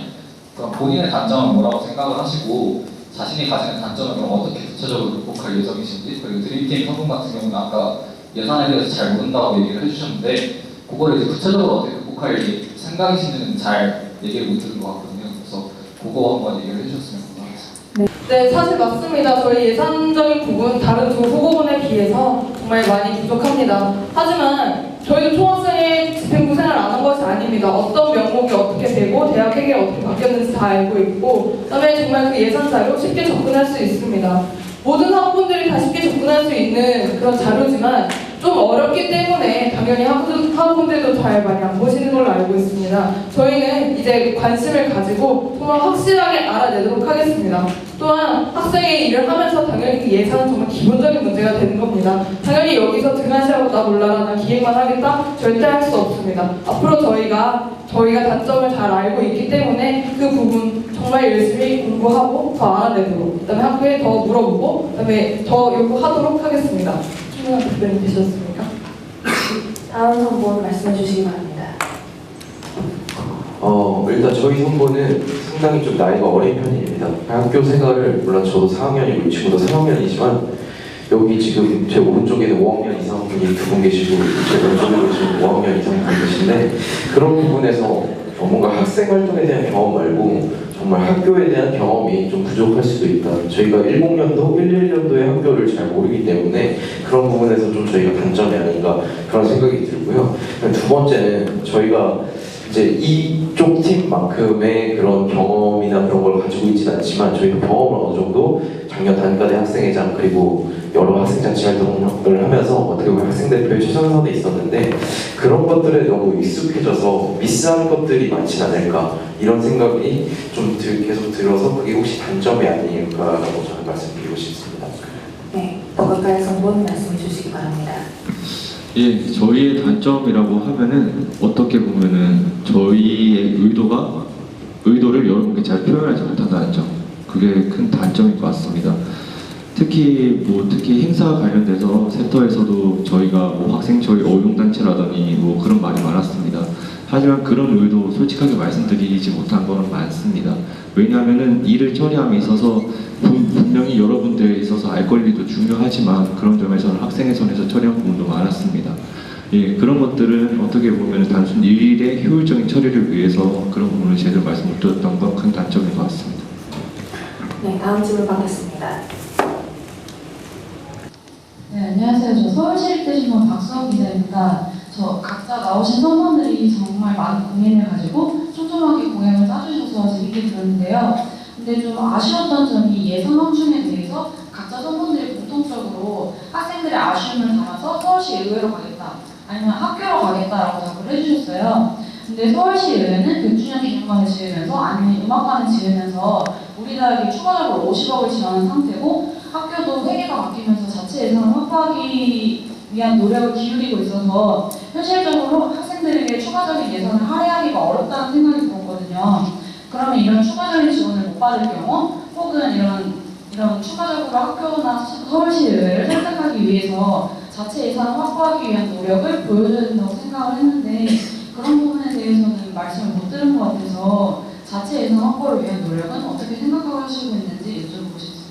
그럼 본인의 단점은 뭐라고 생각을 하시고 자신이 가지는 단점을 그럼 어떻게 구체적으로 극복할 예정이신지, 그리고 드림팀 선분 같은 경우는 아까 예산에 대해서 잘 모른다고 얘기를 해주셨는데 그거를 이제 구체적으로 어떻게 극복할 생각이신지는 잘 얘기를 못 들은 것 같거든요. 그래서 그거 한번 얘기를 해주셨으면 감사하겠습니다. 네, 사실 맞습니다. 저희 예산적인 부분 다른 두 후보군에 비해서 정말 많이 부족합니다. 하지만 저희도 총학생의 집행부 생활을 안 한 것이 아닙니다. 어떤 명목이 어떻게 되고 대학 회계가 어떻게 바뀌었는지 다 알고 있고 그다음에 정말 그 예산 자료 쉽게 접근할 수 있습니다. 모든 학부분들이 다 쉽게 접근할 수 있는 그런 자료지만 좀 어렵기 때문에 당연히 학부분들도 잘 많이 안 보시는 걸로 알고 있습니다. 저희는 이제 관심을 가지고 정말 확실하게 알아내도록 하겠습니다. 또한 학생의 일을 하면서 당연히 그 예산은 정말 기본적인 문제가 되는 겁니다. 당연히 여기서 등한시하고 나 몰라라 나 기획만 하겠다 절대 할 수 없습니다. 앞으로 저희가 단점을 잘 알고 있기 때문에 그 부분 정말 열심히 공부하고 더 알아내도록 그다음에 학교에 더 물어보고 그다음에 더 요구하도록 하겠습니다. 충분한 답변이 되셨습니까? 다음 선본 말씀해 주시기 바랍니다. 일단 저희 선보는 상당히 좀 나이가 어린 편입니다. 학교 생활을 물론 저도 4학년이고 이 친구도 3학년이지만 여기 지금 제 오른쪽에는 5학년 이상 분이 두 분 계시고 제 왼쪽에도 지금 5학년 이상 분 계신데 그런 부분에서 뭔가 학생 활동에 대한 경험 말고 정말 학교에 대한 경험이 좀 부족할 수도 있다. 저희가 10년도, 11년도의 학교를 잘 모르기 때문에 그런 부분에서 좀 저희가 단점이 아닌가 그런 생각이 들고요. 두 번째는 저희가 이제 이쪽 팀만큼의 그런 경험이나 그런 걸 가지고 있지는 않지만 저희도 경험을 어느 정도 작년 단과대 학생회장 그리고 여러 학생자치 활동을 하면서 어떻게 보면 학생대표의 최전선에 있었는데 그런 것들에 너무 익숙해져서 미스한 것들이 많진 않을까 이런 생각이 좀 계속 들어서 그게 혹시 단점이 아닐까라고 저는 말씀드리고 싶습니다. 네, 더 가까이 선본 말씀해 주시기 바랍니다. 예, 저희의 단점이라고 하면은 어떻게 보면은 저희의 의도를 여러분께 잘 표현하지 못한다는 점, 그게 큰 단점인 것 같습니다. 특히 행사 관련돼서 센터에서도 저희가 학생 처리 어용단체라더니 그런 말이 많았습니다. 하지만 그런 의도 솔직하게 말씀드리지 못한 거는 많습니다. 왜냐하면은 일을 처리함에 있어서 분명히 여러분들에 있어서 알 권리도 중요하지만 그런 점에서는 학생의 손에서 처리한 부분도 많았습니다. 예, 그런 것들은 어떻게 보면 단순 일의 효율적인 처리를 위해서 그런 부분을 제대로 말씀 못 드렸던 건 큰 단점인 것 같습니다. 네, 다음 질문 받겠습니다. 네, 안녕하세요. 저 서울시립대 신문 박수호 기자입니다. 저 각자 나오신 선원들이 정말 많은 고민을 가지고 촘촘하게 공약을 짜주셔서 재밌게 들었는데요. 근데 좀 아쉬웠던 점이 예산 확충에 대해서 각자 선원들이 공통적으로 학생들의 아쉬움을 담아서 서울시 의회로 가겠다 아니면 학교로 가겠다라고 답을 해주셨어요. 근데 서울시 의회는 100주년 기념관을 지으면서 아니면 음악관을 지으면서 우리 대학에 추가적으로 50억을 지원한 상태고 학교도 회계가 바뀌면서 자체 예산을 확보하기 위한 노력을 기울이고 있어서 현실적으로 학생들에게 추가적인 예산을 할애하기가 어렵다는 생각이 들었거든요. 그러면 이런 추가적인 지원을 못 받을 경우 혹은 이런 추가적으로 학교나 서울시 의회를 선택하기 위해서 자체 예산을 확보하기 위한 노력을 보여줘야 된다고 생각을 했는데 그런 부분에 대해서는 말씀을 못 들은 것 같아서 자체 예산 확보를 위한 노력은 어떻게 생각하시고 있는지 여쭤보고 싶습니다.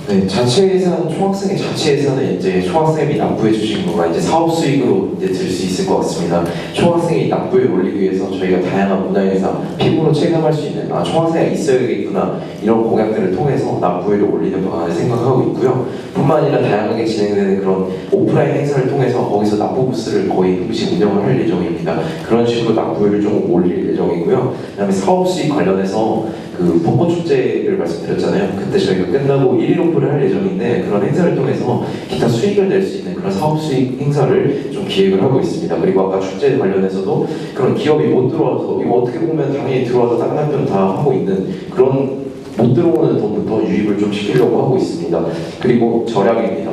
네, 자체 예산, 총학생의 자체 예산은 이제 총학생이 납부해 주신 거가 이제 사업 수익으로 이제 들 수 있을 것 같습니다. 총학생이 납부에 올리기 위해서 저희가 다양한 문화행사, 피부로 체감할 수 있는 총학생이 있어야겠구나 이런 공약들을 통해서 납부를 올리는 방안을 생각하고 있고요. 뿐만 아니라 다양하게 진행되는 그런 오프라인 행사를 통해서 거기서 납부 부스를 거의 동시 운영을 할 예정입니다. 그런 식으로 납부를 좀 올릴 예정이고요. 그다음에 사업 수익 관련해서 그 벚꽃 축제를 말씀드렸잖아요. 그때 저희가 끝나고 1일 오픈을 할 예정인데 그런 행사를 통해서 기타 수익을 낼 수 있는 그런 사업 수익 행사를 좀 기획을 하고 있습니다. 그리고 아까 축제 관련해서도 그런 기업이 못 들어와서 이거 어떻게 보면 당연히 들어와서 다른 한편 다 하고 있는 그런 못 들어오는 돈부터 유입을 좀 시키려고 하고 있습니다. 그리고 절약입니다.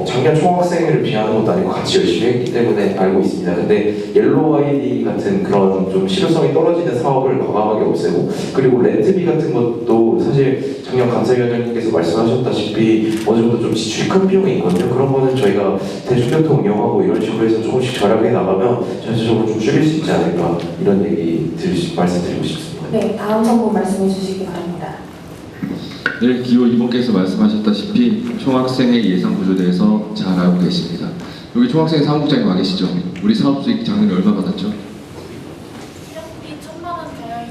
작년 총학생회를 비하는 것도 아니고 같이 열심히 했기 때문에 알고 있습니다. 근데 옐로우 아이디 같은 그런 좀 실효성이 떨어지는 사업을 과감하게 없애고 그리고 렌트비 같은 것도 사실 작년 감사위원장님께서 말씀하셨다시피 어느 정도 좀 지출이 큰 비용이 있거든요. 그런 거는 저희가 대중교통 운영하고 이런 식으로 해서 조금씩 절약해 나가면 전체적으로 좀 줄일 수 있지 않을까 이런 얘기 말씀드리고 싶습니다. 네, 다음 성분 말씀해 주시기 바랍니다. 네, 기호 2번께서 말씀하셨다시피 총학생의 예산 구조에 대해서 잘 알고 계십니다. 여기 총학생 사무국장님 와 계시죠? 우리 사업 수익 작년에 얼마 받았죠? 1억비 1,000만 원 대략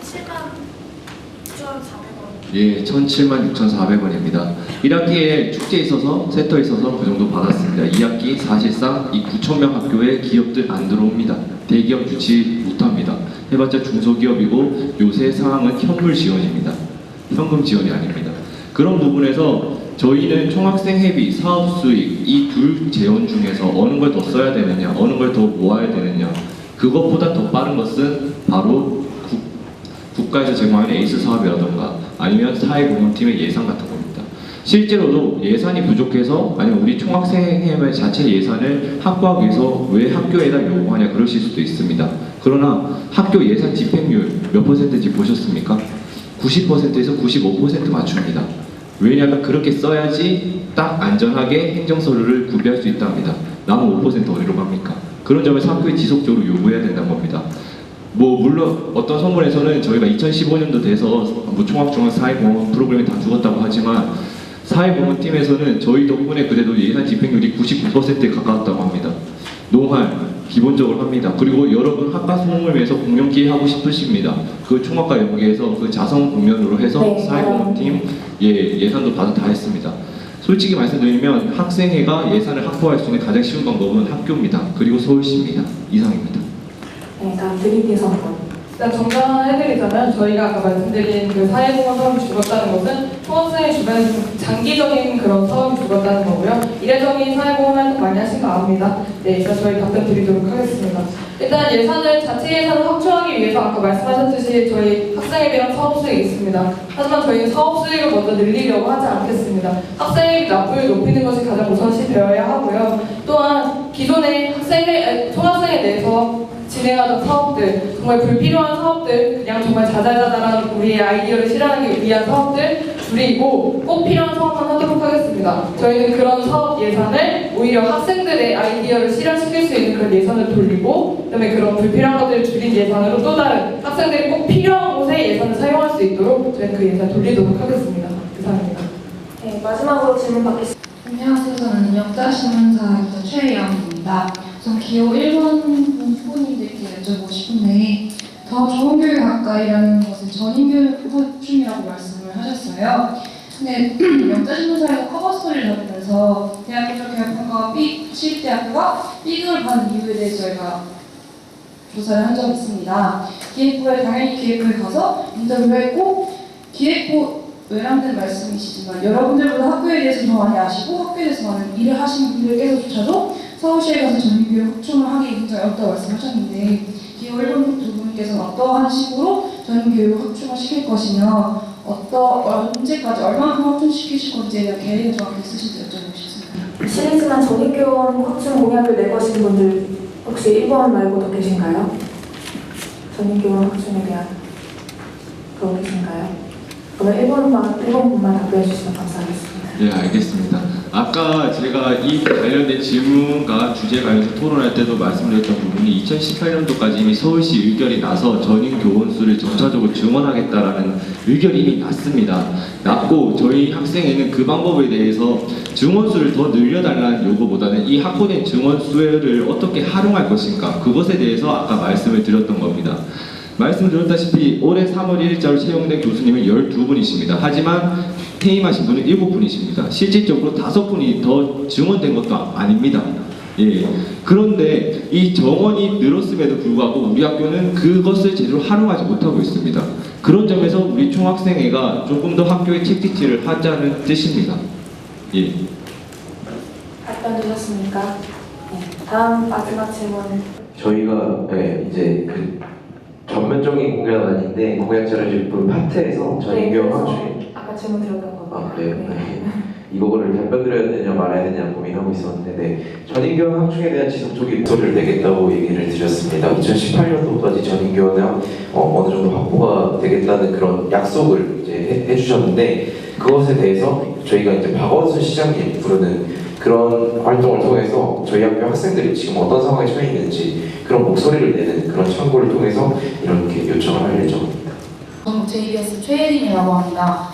607만 6,400원. 예, 17,6,400원입니다. 1학기에 축제에 있어서 세터에 있어서 그 정도 받았습니다. 2학기 사실상 이 9,000명 학교에 기업들 안 들어옵니다. 대기업 유치 못합니다. 해봤자 중소기업이고 요새 상황은 현물 지원입니다. 현금 지원이 아닙니다. 그런 부분에서 저희는 총학생 회비, 사업 수익 이 둘 재원 중에서 어느 걸 더 써야 되느냐, 어느 걸 더 모아야 되느냐 그것보다 더 빠른 것은 바로 국가에서 제공하는 에이스 사업이라던가 아니면 사회공헌팀의 예산 같은 겁니다. 실제로도 예산이 부족해서 아니면 우리 총학생회의 자체 예산을 확보하기 위해서 왜 학교에다 요구하냐 그러실 수도 있습니다. 그러나 학교 예산 집행률 몇 %인지 보셨습니까? 90%에서 95% 맞춥니다. 왜냐하면 그렇게 써야지 딱 안전하게 행정서류를 구비할 수 있답니다. 남은 5% 어디로 갑니까? 그런 점에서 학교에 지속적으로 요구해야 된다는 겁니다. 물론 어떤 선물에서는 저희가 2015년도 돼서 총학 사회공헌 프로그램이 다 죽었다고 하지만 사회공헌팀에서는 저희 덕분에 그래도 예산 집행률이 99%에 가까웠다고 합니다. 농활 기본적으로 합니다. 그리고 여러분 학과 수능을 위해서 공연 기획하고 싶으십니다. 그 총학과 연계해서 그 자성 공연으로 해서 사회공헌팀 예산도 다 했습니다. 솔직히 말씀드리면 학생회가 예산을 확보할 수 있는 가장 쉬운 방법은 학교입니다. 그리고 서울시입니다. 이상입니다. 네, 다음 드림팀 성분. 일단 정정해드리자면 저희가 아까 말씀드린 그 사회공헌 사업이 죽었다는 것은 총학생회 주변에 좀 장기적인 그런 사업이 죽었다는 거고요. 이례적인 사회공헌 활동 많이 하신 거 압니다. 네, 일단 저희 답변 드리도록 하겠습니다. 일단 자체 예산을 확충하기 위해서 아까 말씀하셨듯이 저희 학생회비랑 사업 수익이 있습니다. 하지만 저희는 사업 수익을 먼저 늘리려고 하지 않겠습니다. 학생회비 납부율 높이는 것이 가장 우선시 되어야 하고요. 또한 기존의 총학생회 내에서 진행하던 사업들, 정말 불필요한 사업들, 그냥 정말 자잘자잘한 우리의 아이디어를 실현하기 위한 사업들 줄이고 꼭 필요한 사업만 하도록 하겠습니다. 저희는 그런 사업 예산을 오히려 학생들의 아이디어를 실현시킬 수 있는 그런 예산을 돌리고 그다음에 그런 불필요한 것들을 줄인 예산으로 또 다른 학생들이 꼭 필요한 곳에 예산을 사용할 수 있도록 저희는 그 예산 돌리도록 하겠습니다. 이상입니다. 네, 마지막으로 질문 받겠습니다. 안녕하세요. 저는 역자신문사에서 최예영입니다. 전 기호 1번 후보님들께 여쭤보고 싶은데 더 좋은 교육 가까이라는 것은 전인교육 후보중이라고 말씀을 하셨어요. 근데 역자신문사에서 커버스토리를 다루면서 대학교적 교육학과와 시립대학교가 B급을 받은 이유에 대해서 저희가 조사를 한 적이 있습니다. 기획부에 당연히 기획부에 가서 인터뷰를 했고 기획부 외람된 말씀이시지만 여러분들보다 학교에 대해서 더 많이 아시고 학교에 대해서 많은 일을 하시는 분들께서조차도 서울시에 가서 전인교육 확충을 하기 굉장히 어렵다고 말씀하셨는데 기호 1번 두 분께서는 어떠한 식으로 전인교육 확충을 시킬 것이며 언제까지 얼마만큼 확충시키실 건지에 대한 계획을 정확히 있으신지 여쭤보고 싶습니다. 실례지만 전인교육 확충 공약을 내거신 분들 혹시 1번 말고 더 계신가요? 전인교육 확충에 대한 그거 계신가요? 그러면 1번 분만 답변해 주시면 감사하겠습니다. 네, 알겠습니다. 아까 제가 이 관련된 질문과 주제 관련해서 토론할 때도 말씀드렸던 부분이 2018년도까지 이미 서울시 의결이 나서 전임 교원 수를 점차적으로 증원하겠다라는 의결이 이미 났습니다. 났고 저희 학생회는 그 방법에 대해서 증원 수를 더 늘려달라는 요구보다는 이 확보된 증원 수를 어떻게 활용할 것인가 그것에 대해서 아까 말씀을 드렸던 겁니다. 말씀드렸다시피 올해 3월 1일자로 채용된 교수님은 12분이십니다. 하지만 퇴임하신 분은 7분이십니다. 실질적으로 5분이 더 증원된 것도 아닙니다. 예. 그런데 이 정원이 늘었음에도 불구하고 우리 학교는 그것을 제대로 활용하지 못하고 있습니다. 그런 점에서 우리 총학생회가 조금 더 학교의 책찍질을 하자는 뜻입니다. 예. 답변 되셨습니까? 네. 다음 마지막 질문. 저희가 이제 그 전면적인 공약은 아닌데 공약자를 짚은 파트에서 전인경 학생 아까 질문 드렸던 거. 네. 이거를 답변드려야 되냐 말아야 되냐 고민하고 있었는데 전인교원 학충에 대한 지속적인 목소리를 내겠다고 얘기를 드렸습니다. 2018년도까지 전인교원은 어느 정도 확보가 되겠다는 그런 약속을 이제 해주셨는데 그것에 대해서 저희가 이제 박원순 시장님 부르는 그런 활동을 통해서 저희 학교 학생들이 지금 어떤 상황에 처해 있는지 그런 목소리를 내는 그런 창구를 통해서 이렇게 요청을 할 예정입니다. 저는 JBS 최예림이라고 합니다.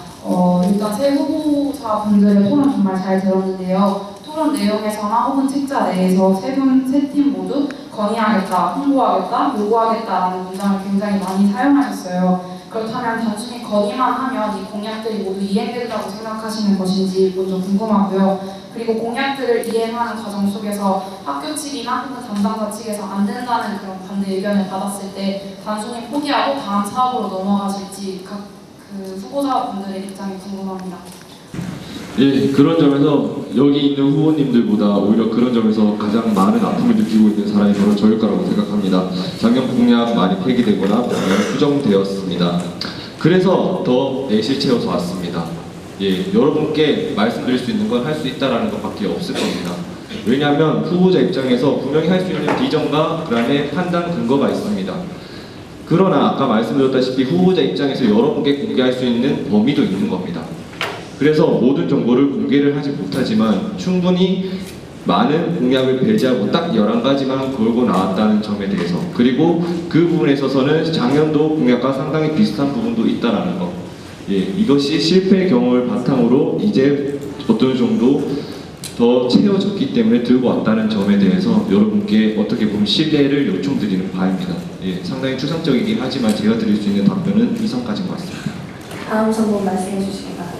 일단 새 후보자분들의 토론 정말 잘 들었는데요. 토론 내용에서나 혹은 책자 내에서 세 팀 모두 건의하겠다, 홍보하겠다, 요구하겠다라는 문장을 굉장히 많이 사용하셨어요. 그렇다면 단순히 건의만 하면 이 공약들이 모두 이행된다고 생각하시는 것인지 먼저 궁금하고요. 그리고 공약들을 이행하는 과정 속에서 학교 측이나 혹은 담당자 측에서 안 된다는 그런 반대 의견을 받았을 때 단순히 포기하고 다음 사업으로 넘어가실지 그 후보자분들의 입장이 궁금합니다. 예, 그런 점에서 여기 있는 후보님들보다 오히려 그런 점에서 가장 많은 아픔을 느끼고 있는 사람이 바로 저일 거라고 생각합니다. 작년 공약 많이 폐기되거나 공약이 수정되었습니다. 그래서 더 내실 채워서 왔습니다. 예, 여러분께 말씀드릴 수 있는 건 할 수 있다라는 것밖에 없을 겁니다. 왜냐하면 후보자 입장에서 분명히 할 수 있는 비전과 그 다음에 판단 근거가 있습니다. 그러나 아까 말씀드렸다시피 후보자 입장에서 여러분께 공개할 수 있는 범위도 있는 겁니다. 그래서 모든 정보를 공개를 하지 못하지만 충분히 많은 공약을 배제하고 딱 11가지만 걸고 나왔다는 점에 대해서 그리고 그 부분에 있어서는 작년도 공약과 상당히 비슷한 부분도 있다는 것 예, 이것이 실패 경험을 바탕으로 이제 어떤 정도 더 채워졌기 때문에 들고 왔다는 점에 대해서 여러분께 어떻게 보면 신뢰를 요청드리는 바입니다. 예, 상당히 추상적이긴 하지만 제가 드릴 수 있는 답변은 이상까지인 것 같습니다. 다음 성분 말씀해 주시기 바랍니다.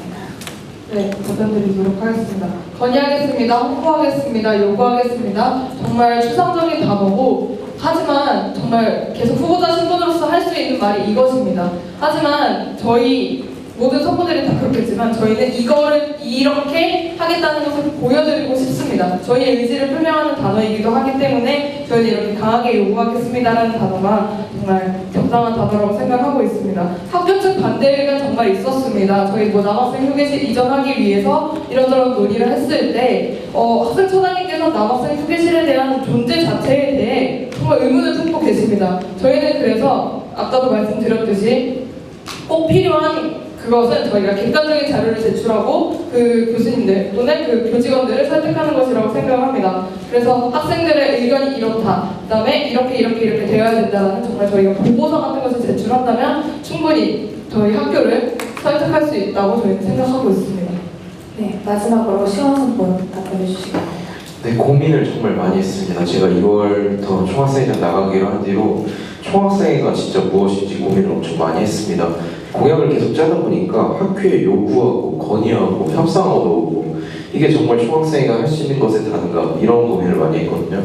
네, 답변드리도록 하겠습니다. 건의하겠습니다. 홍보하겠습니다. 요구하겠습니다. 정말 추상적인 단어고 하지만 정말 계속 후보자 신분으로서 할 수 있는 말이 이것입니다. 하지만 저희 모든 선수들이 다 그렇겠지만 저희는 이거를 이렇게 하겠다는 것을 보여드리고 싶습니다. 저희의 의지를 표명하는 단어이기도 하기 때문에 저희는 이렇게 강하게 요구하겠습니다라는 단어가 정말 적당한 단어라고 생각하고 있습니다. 학교 측 반대 의견 정말 있었습니다. 저희 남학생 휴게실 이전하기 위해서 이런저런 논의를 했을 때 학생 처장님께서 남학생 휴게실에 대한 존재 자체에 대해 정말 의문을 품고 계십니다. 저희는 그래서 아까도 말씀드렸듯이 꼭 필요한 그것은 저희가 객관적인 자료를 제출하고 그 교수님들 또는 그 교직원들을 설득하는 것이라고 생각합니다. 그래서 학생들의 의견이 이렇다. 그 다음에 이렇게 되어야 된다는 정말 저희가 보고서 같은 것을 제출한다면 충분히 저희 학교를 설득할 수 있다고 저희는 생각하고 있습니다. 네, 마지막으로 시원선본 답변해 주시기 바랍니다. 네, 고민을 정말 많이 했습니다. 제가 2월부터 총학생회장 나가기로 한 뒤로 총학생회가 진짜 무엇인지 고민을 엄청 많이 했습니다. 공약을 계속 짜다 보니까 학교에 요구하고 건의하고 협상 얻어오고 이게 정말 총학생회가 할 수 있는 것에 다른가 이런 고민을 많이 했거든요.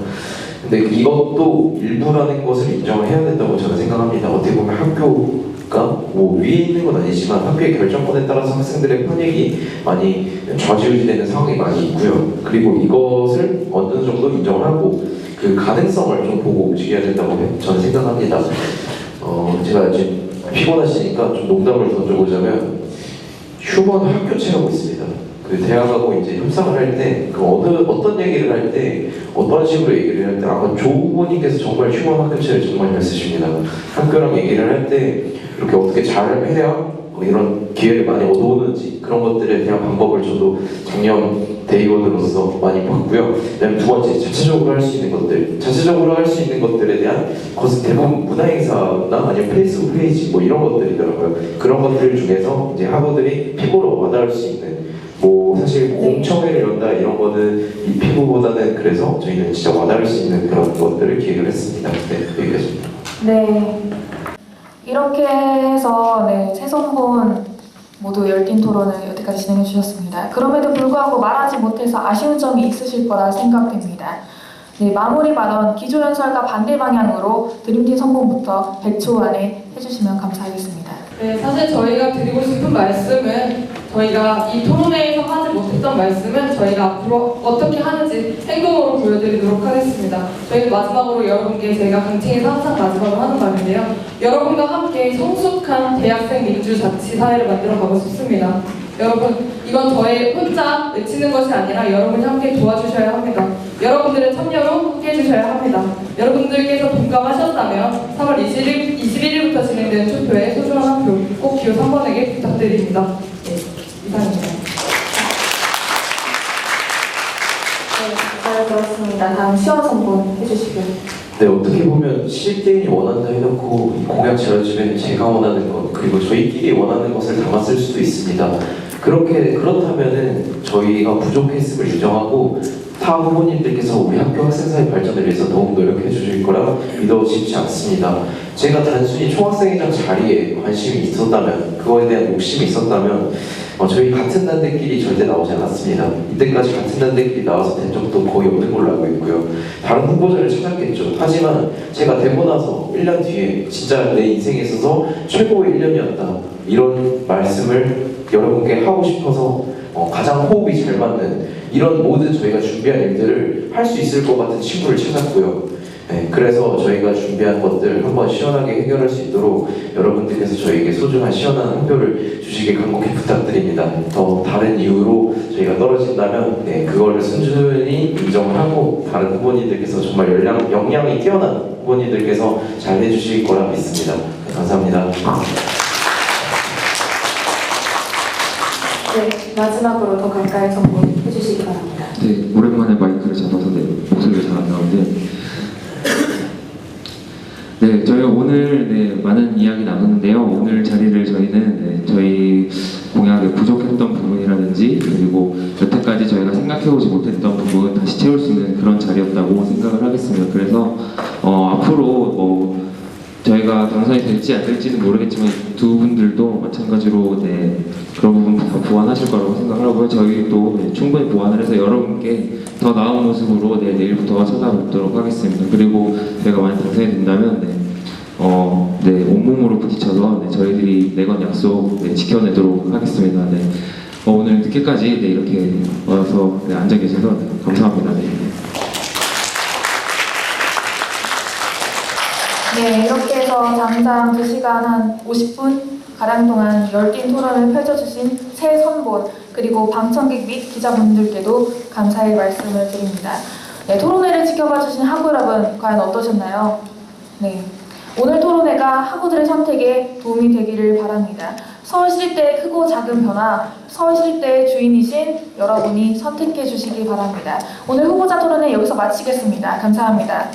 근데 이것도 일부라는 것을 인정을 해야 된다고 저는 생각합니다. 어떻게 보면 학교가 뭐 위에 있는 건 아니지만 학교의 결정권에 따라서 학생들의 편익이 많이 좌지우지되는 상황이 많이 있고요. 그리고 이것을 어느 정도 인정을 하고 그 가능성을 좀 보고 움직여야 된다고 저는 생각합니다. 제가 지금 피곤하시니까 좀 농담을 던져보자면 휴먼 학교체라고 있습니다. 그 대학하고 이제 협상을 할 때 그 어떤 얘기를 할 때 어떤 식으로 얘기를 할 때 아마 조 후보님께서 정말 휴먼 학교체를 정말 잘 쓰십니다. 학교랑 얘기를 할 때 이렇게 어떻게 잘 해야 이런 기회를 많이 얻어오는지 그런 것들에 대한 방법을 저도 작년 대의원으로서 많이 봤고요. 그다음에 두 번째, 자체적으로 할 수 있는 것들. 자체적으로 할 수 있는 것들에 대한 것은 대부분 문화행사나 아니면 페이스북 페이지 뭐 이런 것들이더라고요. 그런 것들 중에서 이제 학우들이 피부로 와닿을 수 있는 뭐 사실 공청회를 연다 이런 거는 이 피부보다는 그래서 저희는 진짜 와닿을 수 있는 그런 것들을 기획을 했습니다. 네, 여기까지입니다. 네. 이렇게 해서 새 선본 모두 열띤 토론을 여태까지 진행해 주셨습니다. 그럼에도 불구하고 말하지 못해서 아쉬운 점이 있으실 거라 생각됩니다. 네, 마무리 발언 기조연설과 반대 방향으로 드림팀 선본부터 100초 안에 해주시면 감사하겠습니다. 네, 사실 저희가 드리고 싶은 말씀은 저희가 이 토론회에서 하지 못했던 말씀은 저희가 앞으로 어떻게 하는지 행동으로 보여드리도록 하겠습니다. 저희는 마지막으로 여러분께 저희가 강칭에서 항상 마지막으로 하는 말인데요. 여러분과 함께 성숙한 대학생 민주자치 사회를 만들어 가고 싶습니다. 여러분, 이건 저의 혼자 외치는 것이 아니라 여러분이 함께 도와주셔야 합니다. 여러분들의 참여로 함께 해주셔야 합니다. 여러분들께서 동감하셨다면 3월 21일부터 진행되는 투표에 소중한 한 표 꼭 기호 3번에게 부탁드립니다. 네, 이상입니다. 네, 잘 들었습니다. 다음 시원 선본 해주시고요. 네, 어떻게 보면 실대인이 원한다 해놓고 이 공약 제안집에는 제가 원하는 것 그리고 저희끼리 원하는 것을 담았을 수도 있습니다. 그렇다면은 저희가 부족했음을 인정하고 타 후보님들께서 우리 학교 학생사회 발전을 위해서 더욱 노력해 주실 거라 믿어지지 않습니다. 제가 단순히 총학생회장 자리에 관심이 있었다면, 그거에 대한 욕심이 있었다면 저희 같은 단대끼리 절대 나오지 않았습니다. 이때까지 같은 단대끼리 나와서 된 적도 거의 없는 걸로 알고 있고요. 다른 후보자를 찾았겠죠. 하지만 제가 되고 나서 1년 뒤에 진짜 내 인생에 있어서 최고의 1년이었다. 이런 말씀을 여러분께 하고 싶어서 가장 호흡이 잘 맞는 이런 모든 저희가 준비한 일들을 할 수 있을 것 같은 친구를 찾았고요. 네, 그래서 저희가 준비한 것들 한번 시원하게 해결할 수 있도록 여러분들께서 저희에게 소중한 시원한 한 표를 주시길 간곡히 부탁드립니다. 더 다른 이유로 저희가 떨어진다면 그거를 순전히 인정하고 다른 후보님들께서 정말 역량이 뛰어난 후보님들께서 잘 해주실 거라 믿습니다. 감사합니다. 네, 마지막으로 더 가까이 선본 해주시기 바랍니다. 네, 오랜만에 마이크를 잡아서 목소리가 잘 안 나오는데 네, 저희 오늘 많은 이야기 나눴는데요. 오늘 자리를 저희는 저희 공약에 부족했던 부분이라든지 그리고 여태까지 저희가 생각해보지 못했던 부분 다시 채울 수 있는 그런 자리였다고 생각을 하겠습니다. 그래서 앞으로 저희가 당선이 될지 안 될지는 모르겠지만 두 분들도 마찬가지로 그런 부분 다 보완하실 거라고 생각하고요. 저희도 충분히 보완을 해서 여러분께 더 나은 모습으로 내일부터 찾아뵙도록 하겠습니다. 그리고 제가 만약 당선이 된다면 온몸으로 부딪혀서 저희들이 내건 약속 지켜내도록 하겠습니다. 오늘 늦게까지 이렇게 와서 앉아 계셔서 감사합니다. 네, 이렇게 해서 당장 2시간 한 50분 가량 동안 열띤 토론을 펼쳐주신 새 선본 그리고 방청객 및 기자분들께도 감사의 말씀을 드립니다. 네, 토론회를 지켜봐주신 학우 여러분 과연 어떠셨나요? 네, 오늘 토론회가 학우들의 선택에 도움이 되기를 바랍니다. 서울시립대의 크고 작은 변화, 서울시립대의 주인이신 여러분이 선택해 주시기 바랍니다. 오늘 후보자 토론회 여기서 마치겠습니다. 감사합니다.